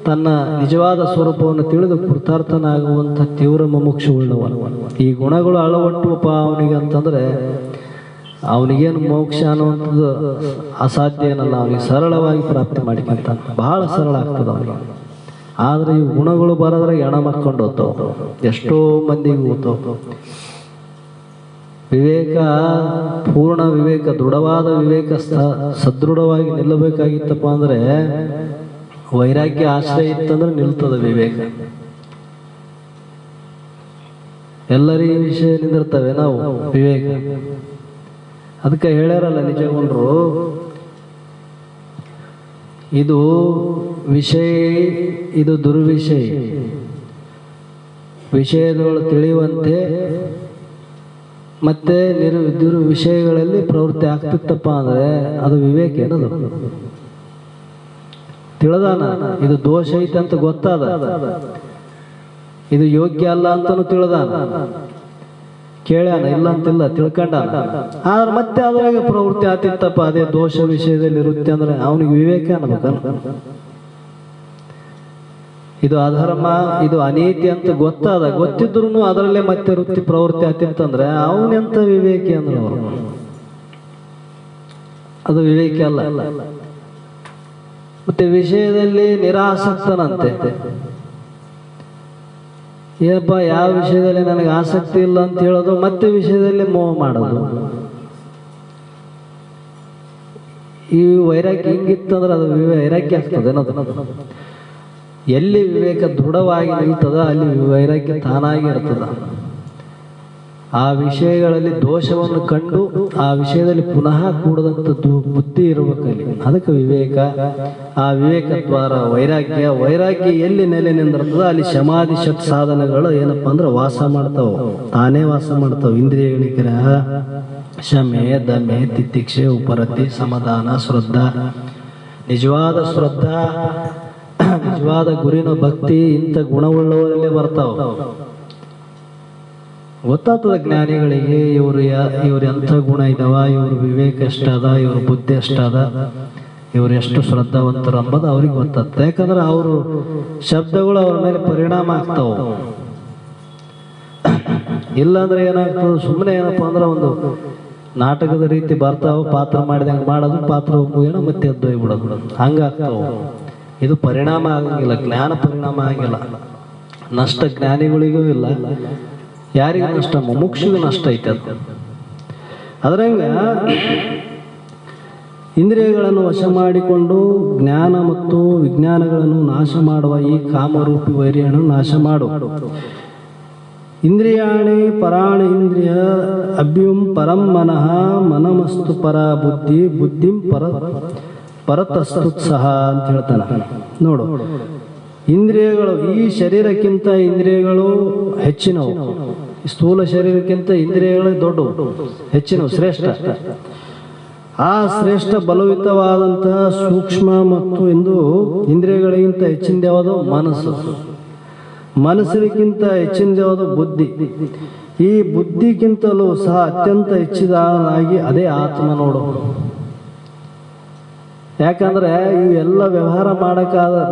ತನ್ನ ನಿಜವಾದ ಸ್ವರೂಪವನ್ನು ತಿಳಿದು ಕೃತಾರ್ಥನಾಗುವಂಥ ತೀವ್ರ ಮುಮುಕ್ಷು ಉಳ್ಳವನು. ಈ ಗುಣಗಳು ಅಳವಟ್ಟುವಪ್ಪ ಅವನಿಗೆ ಅಂತಂದ್ರೆ ಅವನಿಗೇನು ಮೋಕ್ಷ ಅನ್ನುವಂಥದ್ದು ಅಸಾಧ್ಯ ಏನಲ್ಲ. ಅವನಿಗೆ ಸರಳವಾಗಿ ಪ್ರಾಪ್ತಿ ಮಾಡಿಕೊಂತ ಬಹಳ ಸರಳ ಆಗ್ತದೆ ಅವನಿಗೆ. ಆದ್ರೆ ಈ ಗುಣಗಳು ಬರೋದ್ರೆ ಎಣ ಮಕ್ಕೊಂಡು ಹೋಗ್ತಾವ, ಎಷ್ಟೋ ಮಂದಿಗೆ ಹೋಗ್ತಾವ. ವಿವೇಕ, ಪೂರ್ಣ ವಿವೇಕ, ದೃಢವಾದ ವಿವೇಕ ಸದೃಢವಾಗಿ ನಿಲ್ಲಬೇಕಾಗಿತ್ತಪ್ಪ ಅಂದ್ರೆ ವೈರಾಗ್ಯ ಆಶ್ರಯ ಇತ್ತಂದ್ರೆ ನಿಲ್ತದ ವಿವೇಕ. ಎಲ್ಲರಿಗೂ ವಿಷಯ ನಿಂದಿರ್ತವೆ ನಾವು ವಿವೇಕ. ಅದಕ್ಕೆ ಹೇಳ್ಯಾರಲ್ಲ ನಿಜಗೊಂಡ್ರು, ಇದು ವಿಷಯ, ಇದು ದುರ್ವಿಷಯ. ವಿಷಯದೊಳು ತಿಳಿಯುವಂತೆ ಮತ್ತೆ ವಿಷಯಗಳಲ್ಲಿ ಪ್ರವೃತ್ತಿ ಆಗ್ತಿತ್ತಪ್ಪ ಅಂದ್ರೆ ಅದು ವಿವೇಕ ಏನದು? ತಿಳಿದಾನ ಇದು ದೋಷ ಐತೆ ಅಂತ ಗೊತ್ತಾದ, ಇದು ಯೋಗ್ಯ ಅಲ್ಲ ಅಂತಾನು ತಿಳಿದಾನ, ಕೇಳ್ಯಾನ, ಇಲ್ಲ ಅಂತಿಲ್ಲ, ತಿಳ್ಕೊಂಡಾನ. ಆದ್ರೆ ಮತ್ತೆ ಅದ್ರಾಗ ಪ್ರವೃತ್ತಿ ಆತಿತ್ತಪ್ಪ, ಅದೇ ದೋಷ ವಿಷಯದಲ್ಲಿ ಇರುತ್ತೆ ಅಂದ್ರೆ ಅವನಿಗೆ ವಿವೇಕ ಅನ್ಬೇಕಲ್ಲ. ಇದು ಅಧರ್ಮ, ಇದು ಅನೀತಿ ಅಂತ ಗೊತ್ತಿದ್ರು ಅದರಲ್ಲೇ ಮತ್ತೆ ವೃತ್ತಿ ಪ್ರವೃತ್ತಿ ಆತಿತ್ತಂದ್ರೆ ಅವನೆಂತ ವಿವೇಕಿ ಅಂದ್ರೆ ಅವರು, ಅದು ವಿವೇಕ ಅಲ್ಲ. ಮತ್ತೆ ವಿಷಯದಲ್ಲಿ ನಿರಾಸಕ್ತನಂತೆ. ಏನಪ್ಪ, ಯಾವ ವಿಷಯದಲ್ಲಿ ನನಗೆ ಆಸಕ್ತಿ ಇಲ್ಲ ಅಂತ ಹೇಳೋದು, ಮತ್ತೆ ವಿಷಯದಲ್ಲಿ ಮೋಹ ಮಾಡೋದು. ಈ ವೈರಾಗ್ಯ ಹಿಂಗಿತ್ತಂದ್ರೆ ಅದು ವೈರಾಗ್ಯ ಆಗ್ತದೆ ಅನ್ನೋದು. ಎಲ್ಲಿ ವಿವೇಕ ದೃಢವಾಗಿ ನಿಲ್ತದ ಅಲ್ಲಿ ವೈರಾಗ್ಯ ತಾನಾಗಿ ಇರ್ತದ. ಆ ವಿಷಯಗಳಲ್ಲಿ ದೋಷವನ್ನು ಕಂಡು ಆ ವಿಷಯದಲ್ಲಿ ಪುನಃ ಕೂಡದಂಥದ್ದು ಬುದ್ಧಿ ಇರಬೇಕಲ್ಲಿ. ಅದಕ್ಕೆ ವಿವೇಕ. ಆ ವಿವೇಕ ದ್ವಾರ ವೈರಾಗ್ಯ ಎಲ್ಲಿ ನೆಲೆ ನಿಂದಿರ್ತದ ಅಲ್ಲಿ ಸಮಾಧಿ ಷಟ್ ಸಾಧನಗಳು ಏನಪ್ಪಾ ಅಂದ್ರೆ ವಾಸ ಮಾಡ್ತಾವ, ತಾನೇ ವಾಸ ಮಾಡ್ತಾವ. ಇಂದ್ರಿಯ ನಿಗ್ರಹ, ಶಮೆ, ದಮೆ, ತಿತಿಕ್ಷೆ, ಉಪರತಿ, ಸಮಾಧಾನ, ಶ್ರದ್ಧಾ, ನಿಜವಾದ ಶ್ರದ್ಧಾ, ನಿಜವಾದ ಗುರಿನ ಭಕ್ತಿ, ಇಂಥ ಗುಣವುಳ್ಳವರಲ್ಲೇ ಬರ್ತಾವ. ಗೊತ್ತಾಗ್ತದೆ ಜ್ಞಾನಿಗಳಿಗೆ ಇವ್ರ ಎಂಥ ಗುಣ ಇದಾವ, ಇವ್ರ ವಿವೇಕ ಎಷ್ಟದ, ಇವ್ರ ಬುದ್ಧಿ ಎಷ್ಟದ, ಇವ್ರು ಎಷ್ಟು ಶ್ರದ್ಧಾವಂತರು ಅಂಬುದು ಅವ್ರಿಗೆ ಗೊತ್ತಾಗ್ತದೆ. ಯಾಕಂದ್ರೆ ಅವರು ಶಬ್ದಗಳು ಅವ್ರ ಮೇಲೆ ಪರಿಣಾಮ ಆಗ್ತಾವ. ಇಲ್ಲಾಂದ್ರೆ ಏನಾಗ್ತದೆ, ಸುಮ್ಮನೆ ಏನಪ್ಪ ಅಂದ್ರೆ ಒಂದು ನಾಟಕದ ರೀತಿ ಬರ್ತಾವ, ಪಾತ್ರ ಮಾಡಿದಂಗೆ ಮಾಡೋದು, ಪಾತ್ರ ಮುಗಿಯೋಣ ಮತ್ತೆ ಎದ್ದು ಹೋಗ್ಬಿಡೋದು, ಹಂಗಾಗ್ತಾವ. ಇದು ಪರಿಣಾಮ ಆಗಂಗಿಲ್ಲ, ಜ್ಞಾನ ಪರಿಣಾಮ ಆಗಿಲ್ಲ. ನಷ್ಟ ಜ್ಞಾನಿಗಳಿಗೂ ಇಲ್ಲ, ಯಾರಿಗೂ ನಷ್ಟ, ಮುಮುಕ್ಷಿಗೂ ನಷ್ಟ ಐತೆ. ಅದು ಅದರಂಗ ಇಂದ್ರಿಯಗಳನ್ನು ವಶ ಮಾಡಿಕೊಂಡು ಜ್ಞಾನ ಮತ್ತು ವಿಜ್ಞಾನಗಳನ್ನು ನಾಶ ಮಾಡುವ ಈ ಕಾಮರೂಪಿ ವೈರಿಯನ್ನು ನಾಶ ಮಾಡು. ಇಂದ್ರಿಯಾಣಿ ಪರಾಣಿ ಇಂದ್ರಿಯ ಅಭ್ಯುಂ ಪರಂ ಮನಃ ಮನಮಸ್ತು ಪರ ಬುದ್ಧಿ ಬುದ್ಧಿಂ ಪರತಸ್ತುತ್ಸಹ ಅಂತ ಹೇಳ್ತಾನೆ. ನೋಡು, ಇಂದ್ರಿಯಗಳು ಈ ಶರೀರಕ್ಕಿಂತ ಇಂದ್ರಿಯಗಳು ಹೆಚ್ಚಿನವು. ಸ್ಥೂಲ ಶರೀರಕ್ಕಿಂತ ಇಂದ್ರಿಯಗಳು ದೊಡ್ಡವು, ಹೆಚ್ಚಿನವು, ಶ್ರೇಷ್ಠ. ಆ ಶ್ರೇಷ್ಠ ಬಲಯುತವಾದಂತಹ ಸೂಕ್ಷ್ಮ ಮತ್ತು ಎಂದು ಇಂದ್ರಿಯಗಳಿಗಿಂತ ಹೆಚ್ಚಿಂದ ಯಾವುದು ಮನಸ್ಸು, ಮನಸ್ಸಿಗಿಂತ ಹೆಚ್ಚಿಂದ ಯಾವುದು ಬುದ್ಧಿ. ಈ ಬುದ್ಧಿಗಿಂತಲೂ ಸಹ ಅತ್ಯಂತ ಹೆಚ್ಚಿದಾಗಿ ಅದೇ ಆತ್ಮ. ನೋಡು, ಯಾಕಂದ್ರೆ ಇವೆಲ್ಲ ವ್ಯವಹಾರ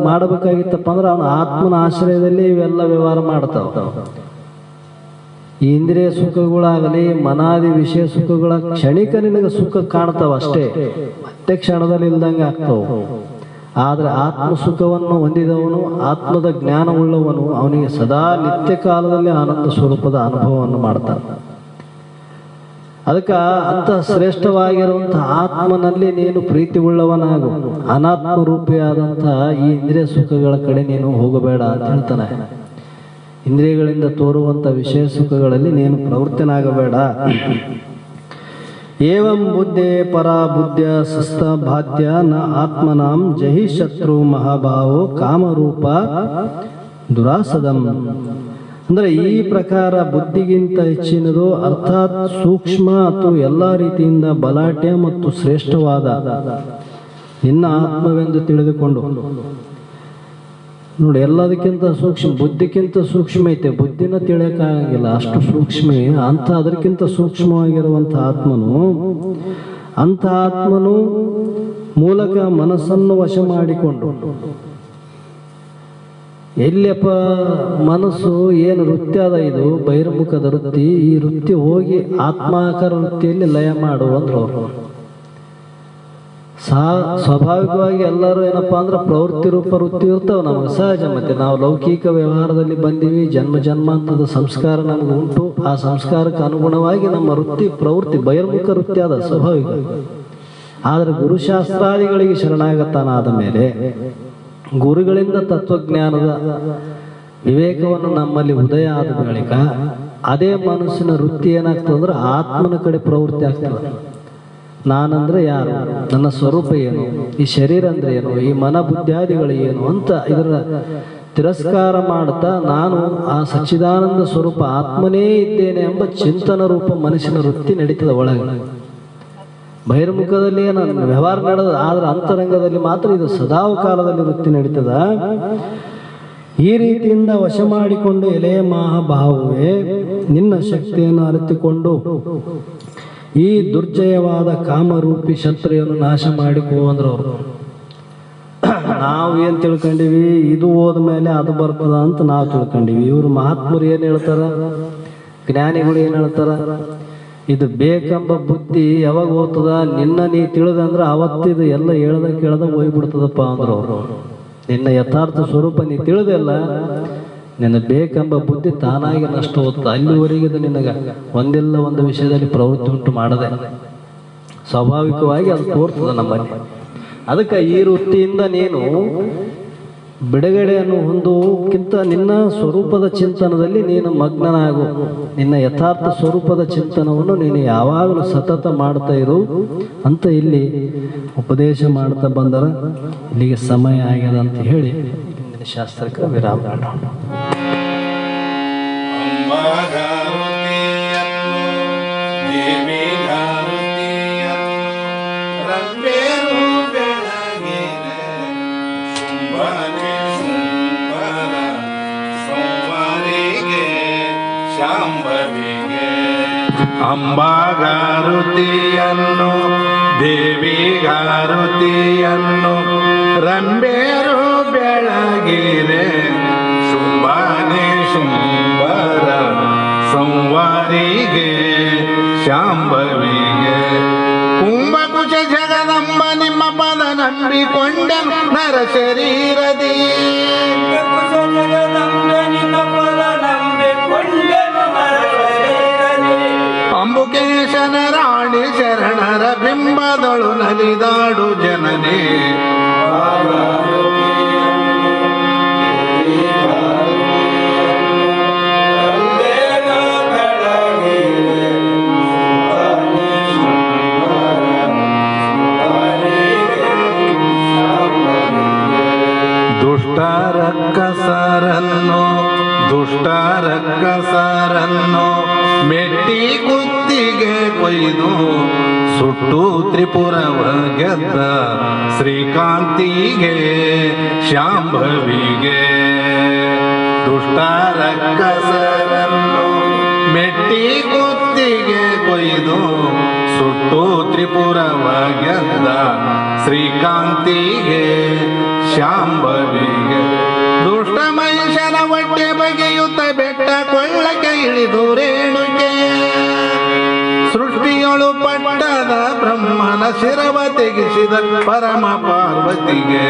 ಮಾಡಬೇಕಾಗಿತ್ತಪ್ಪ ಅಂದ್ರೆ ಅವನ ಆತ್ಮನ ಆಶ್ರಯದಲ್ಲಿ ಇವೆಲ್ಲ ವ್ಯವಹಾರ ಮಾಡ್ತಾವ. ಈ ಇಂದ್ರಿಯ ಸುಖಗಳಾಗಲಿ ಮನಾದಿ ವಿಷಯ ಸುಖಗಳ ಕ್ಷಣಿಕ ನಿನಗೆ ಸುಖ ಕಾಣ್ತಾವ ಅಷ್ಟೇ, ಮತ್ತೆ ಕ್ಷಣದಲ್ಲಿ ಇಲ್ದಂಗೆ ಆಗ್ತಾವ. ಆದ್ರೆ ಆತ್ಮ ಸುಖವನ್ನು ಹೊಂದಿದವನು, ಆತ್ಮದ ಜ್ಞಾನವುಳ್ಳವನು, ಅವನಿಗೆ ಸದಾ ನಿತ್ಯ ಕಾಲದಲ್ಲಿ ಆನಂದ ಸ್ವರೂಪದ ಅನುಭವವನ್ನು ಮಾಡ್ತಾನೆ. ಅದಕ್ಕೆ ಅಂತ ಶ್ರೇಷ್ಠವಾಗಿರುವಂತಹ ಆತ್ಮನಲ್ಲಿ ನೀನು ಪ್ರೀತಿ ಉಳ್ಳವನಾಗು. ಅನಾತ್ಮ ರೂಪಿಯಾದಂತಹ ಈ ಇಂದ್ರಿಯ ಸುಖಗಳ ಕಡೆ ನೀನು ಹೋಗಬೇಡ ಅಂತ ಹೇಳ್ತಾನೆ. ಇಂದ್ರಿಯಗಳಿಂದ ತೋರುವಂಥ ವಿಷಯ ಸುಖಗಳಲ್ಲಿ ನೀನು ಪ್ರವೃತ್ತನಾಗಬೇಡ. ಏವಂ ಬುದ್ಧೇ ಪರಾ ಬುದ್ಧ ಸಸ್ತ ಬಾಧ್ಯ ನ ಆತ್ಮನಾಂ ಜಹಿ ಶತ್ರು ಮಹಾಭಾವೋ ಕಾಮರೂಪ ದುರಾಸದಂ. ಅಂದ್ರೆ ಈ ಪ್ರಕಾರ ಬುದ್ಧಿಗಿಂತ ಹೆಚ್ಚಿನದು, ಅರ್ಥಾತ್ ಸೂಕ್ಷ್ಮ ಅಥವಾ ಎಲ್ಲ ರೀತಿಯಿಂದ ಬಲಾಢ್ಯ ಮತ್ತು ಶ್ರೇಷ್ಠವಾದ ನಿನ್ನ ಆತ್ಮವೆಂದು ತಿಳಿದುಕೊಂಡು ನೋಡಿ. ಎಲ್ಲದಕ್ಕಿಂತ ಸೂಕ್ಷ್ಮ, ಬುದ್ಧಿಕ್ಕಿಂತ ಸೂಕ್ಷ್ಮ ಐತೆ, ಬುದ್ಧಿನ ತಿಳಿಯಕ್ಕಾಗಂಗಿಲ್ಲ, ಅಷ್ಟು ಸೂಕ್ಷ್ಮ. ಅಂತ ಅದಕ್ಕಿಂತ ಸೂಕ್ಷ್ಮವಾಗಿರುವಂಥ ಆತ್ಮನು ಮೂಲಕ ಮನಸ್ಸನ್ನು ವಶ ಮಾಡಿಕೊಂಡು, ಎಲ್ಲಿಯಪ್ಪ ಮನಸ್ಸು ಏನು ವೃತ್ತಿ ಅದ, ಇದು ಬಹಿರ್ಮುಖದ ವೃತ್ತಿ, ಈ ವೃತ್ತಿ ಹೋಗಿ ಆತ್ಮಾಕಾರ ವೃತ್ತಿಯಲ್ಲಿ ಲಯ ಮಾಡು ಅಂದ್ರು ಅವರು. ಸ್ವಾಭಾವಿಕವಾಗಿ ಎಲ್ಲರೂ ಏನಪ್ಪಾ ಅಂದ್ರೆ ಪ್ರವೃತ್ತಿ ರೂಪ ವೃತ್ತಿ ಇರ್ತಾವ, ನಮಗೆ ಸಹಜ. ಮತ್ತೆ ನಾವು ಲೌಕಿಕ ವ್ಯವಹಾರದಲ್ಲಿ ಬಂದೀವಿ, ಜನ್ಮ ಜನ್ಮಾಂತದ ಸಂಸ್ಕಾರ ನಮ್ಗೆ ಉಂಟು. ಆ ಸಂಸ್ಕಾರಕ್ಕೆ ಅನುಗುಣವಾಗಿ ನಮ್ಮ ವೃತ್ತಿ ಪ್ರವೃತ್ತಿ ಬಹಿರ್ಮುಖ ವೃತ್ತಿ ಆದ ಸ್ವಾಭಾವಿಕ. ಆದ್ರೆ ಗುರುಶಾಸ್ತ್ರಾದಿಗಳಿಗೆ ಶರಣಾಗತನಾದ ಮೇಲೆ, ಗುರುಗಳಿಂದ ತತ್ವಜ್ಞಾನದ ವಿವೇಕವನ್ನು ನಮ್ಮಲ್ಲಿ ಉದಯ ಆದ ಬಳಿಕ ಅದೇ ಮನಸ್ಸಿನ ವೃತ್ತಿ ಏನಾಗ್ತದೆ ಅಂದ್ರೆ ಆತ್ಮನ ಕಡೆ ಪ್ರವೃತ್ತಿ ಆಗ್ತದೆ. ನಾನಂದ್ರೆ ಯಾರು, ನನ್ನ ಸ್ವರೂಪ ಏನು, ಈ ಶರೀರ ಅಂದ್ರೆ ಏನು, ಈ ಮನ ಬುದ್ಧಾದಿಗಳು ಏನು ಅಂತ ಇದರ ತಿರಸ್ಕಾರ ಮಾಡ್ತಾ ನಾನು ಆ ಸಚ್ಚಿದಾನಂದ ಸ್ವರೂಪ ಆತ್ಮನೇ ಇದ್ದೇನೆ ಎಂಬ ಚಿಂತನ ರೂಪ ಮನಸ್ಸಿನ ವೃತ್ತಿ ನಡೀತದೆ ಒಳಗೆ. ಬಹಿರ್ಮುಖದಲ್ಲಿ ಏನು ವ್ಯವಹಾರ ನಡೆದ, ಆದ್ರೆ ಅಂತರಂಗದಲ್ಲಿ ಮಾತ್ರ ಇದು ಸದಾವ ಕಾಲದಲ್ಲಿ ವೃತ್ತಿ ನಡೀತದ. ಈ ರೀತಿಯಿಂದ ವಶ ಮಾಡಿಕೊಂಡು ಎಲೆ ಮಹಾಭಾವವೇ ನಿನ್ನ ಶಕ್ತಿಯನ್ನು ಅರಿತುಕೊಂಡು ಈ ದುರ್ಜಯವಾದ ಕಾಮರೂಪಿ ಶತ್ರುವನ್ನು ನಾಶ ಮಾಡಿಕೋ ಅಂದ್ರು ಅವರು. ನಾವು ಏನ್ ತಿಳ್ಕೊಂಡಿವಿ, ಇದು ಹೋದ್ಮೇಲೆ ಅದು ಬರ್ತದ ಅಂತ ನಾವು ತಿಳ್ಕೊಂಡಿವಿ. ಇವ್ರು ಮಹಾತ್ಮರು ಏನ್ ಹೇಳ್ತಾರ, ಜ್ಞಾನಿಗಳು ಏನ್ ಹೇಳ್ತಾರ, ಇದು ಬೇಕೆಂಬ ಬುದ್ಧಿ ಯಾವಾಗ ಹೋಗ್ತದ, ನಿನ್ನ ನೀ ತಿಳಿದಂದ್ರೆ ಅವತ್ತಿದು ಎಲ್ಲ ಕೇಳ್ದ ಹೋಗ್ಬಿಡ್ತದಪ್ಪ ಅಂದ್ರು ಅವರು. ನಿನ್ನ ಯಥಾರ್ಥ ಸ್ವರೂಪ ನೀ ತಿಳಿದೆಲ್ಲ, ನಿನ್ನ ಬೇಕೆಂಬ ಬುದ್ಧಿ ತಾನಾಗಿ ನಷ್ಟ ಹೋಗ್ತದೆ. ಅಲ್ಲಿವರೆಗೆ ನಿನಗ ಒಂದೆಲ್ಲ ಒಂದು ವಿಷಯದಲ್ಲಿ ಪ್ರವೃತ್ತಿ ಉಂಟು ಮಾಡದೆ ಸ್ವಾಭಾವಿಕವಾಗಿ ಅದು ತೋರ್ತದೆ ನಮ್ಮಲ್ಲಿ. ಅದಕ್ಕೆ ಈ ವೃತ್ತಿಯಿಂದ ನೀನು ಬಿಡುಗಡೆಯನ್ನು ಹೊಂದುವುದಕ್ಕಿಂತ ನಿನ್ನ ಸ್ವರೂಪದ ಚಿಂತನದಲ್ಲಿ ನೀನು ಮಗ್ನನಾಗು. ನಿನ್ನ ಯಥಾರ್ಥ ಸ್ವರೂಪದ ಚಿಂತನವನ್ನು ನೀನು ಯಾವಾಗಲೂ ಸತತ ಮಾಡ್ತಾ ಇರು ಅಂತ ಇಲ್ಲಿ ಉಪದೇಶ ಮಾಡ್ತಾ ಬಂದರ ಇಲ್ಲಿಗೆ ಸಮಯ ಆಗ್ಯದ ಅಂತ ಹೇಳಿ ಶಾಸ್ತ್ರಕ್ಕೆ ವಿರಾಮ ಮಾಡೋಣ.
ಶಾಂಭವಿಗೆ ಅಂಬಾಗಾರುತಿಯನ್ನು ದೇವಿಗಾರುತಿಯನ್ನು ರಂಬೇರು ಬೆಳಗಿರೆ ಶುಂಭಾನೆ ಶುಂಭರ ಸಂವಾರಿಗೆ ಶಾಂಭವಿಗೆ ಕುಂಭಕುಶ ಜಗದಂಬ ನಿಮ್ಮ ಪದ ನಂಬಿಕೊಂಡ ನರ ಶರೀರದಿ ಅಂಬುಕೇಶನ ರಾಣಿ ಶರಣರ ಬಿಂಬದಳು ನಲಿದಾಡು ಜನನೇ ದುಷ್ಟರಕ್ಕಸರನ್ನು ಮೆಟ್ಟಿ ಕುತ್ತಿಗೆ ಕೊಯ್ದು ಸುಟ್ಟು ತ್ರಿಪುರವ ಗೆದ್ದ ಶ್ರೀಕಾಂತಿಗೆ ಶಾಂಭವಿಗೆ ದುಷ್ಟರಕ್ಕಸರನ್ನು ಮೆಟ್ಟಿ ಕುತ್ತಿಗೆ ಕೊಯ್ದು ಸುಟ್ಟು ತ್ರಿಪುರವ ಗೆದ್ದ ಶ್ರೀಕಾಂತಿಗೆ ಶಾಂಭವಿಗೆ ದುಷ್ಟ ಮನುಷ್ಯನ ಹೊಟ್ಟೆ ಬಗೆಯುತ್ತ ಬೆಟ್ಟ ಕೊಳ್ಳಕ್ಕೆ ಇಳಿದು ರೇಣುಕೆ ಸೃಷ್ಟಿಯೊಳು ಪಟ್ಟದ ಬ್ರಹ್ಮನ ಶಿರವ ತೆಗೆಸಿದ ಪರಮ ಪಾರ್ವತಿಗೆ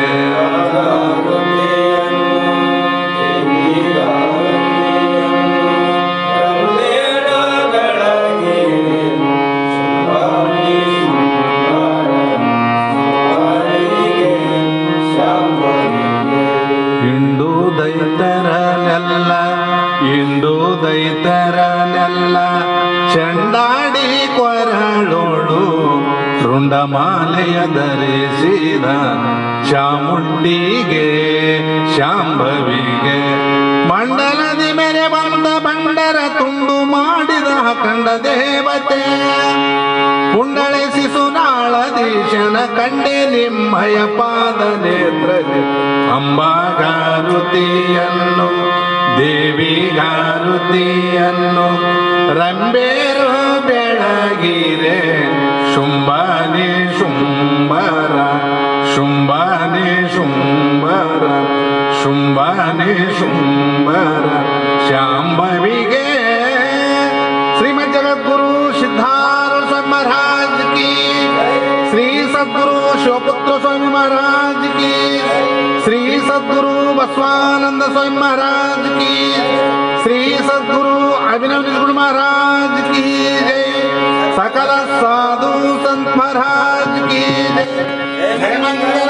ದೈತರನೆಲ್ಲ ಚಂಡಾಡಿ ಕೊರಳೋಡು ರುಂಡಮಾಲೆಯ ಧರಿಸಿದ ಚಾಮುಂಡಿಗೆ ಶಾಂಭವಿಗೆ ಮಂಡಲದಿ ಮೇರೆ ಬಂದ ಬಂಡರ ತುಂಡು ಮಾಡಿದ ಕಂಡ ದೇವತೆ ಪುಂಡಳಿಸಿ ಸುನಾಳದೀಶನ ಕಂಡೆ ನಿಮ್ಮಯ ಪಾದ ನೇತ್ರದಿ ಅಂಬಾಗಾರುತಿಯನ್ನು ದೇವಿಗಾರುತಿಯನ್ನು ರಂಬೇರು ಬೆಳಗಿರೆ ಶುಂಭಾನೆ ಶುಂಭರ ಶುಂಭಾನೆ ಶುಂಭರ ಶುಂಭಾನೆ ಶುಂಭರ ಶಾಂಭವಿಗೆ ಶ್ರೀಮದ್ ಜಗದ್ಗುರು ಸಿದ್ಧಾರೂಢ ಸ್ವಾಮಿ ಮಹಾರಾಜ್ की श्री सद्गुरु शिवपुत्र स्वामी महाराज की श्री सद्गुरु बसवानंद स्वामी महाराज की श्री सद्गुरु अभिनव गुरु महाराज की जय सकल साधु संत महाराज की जय।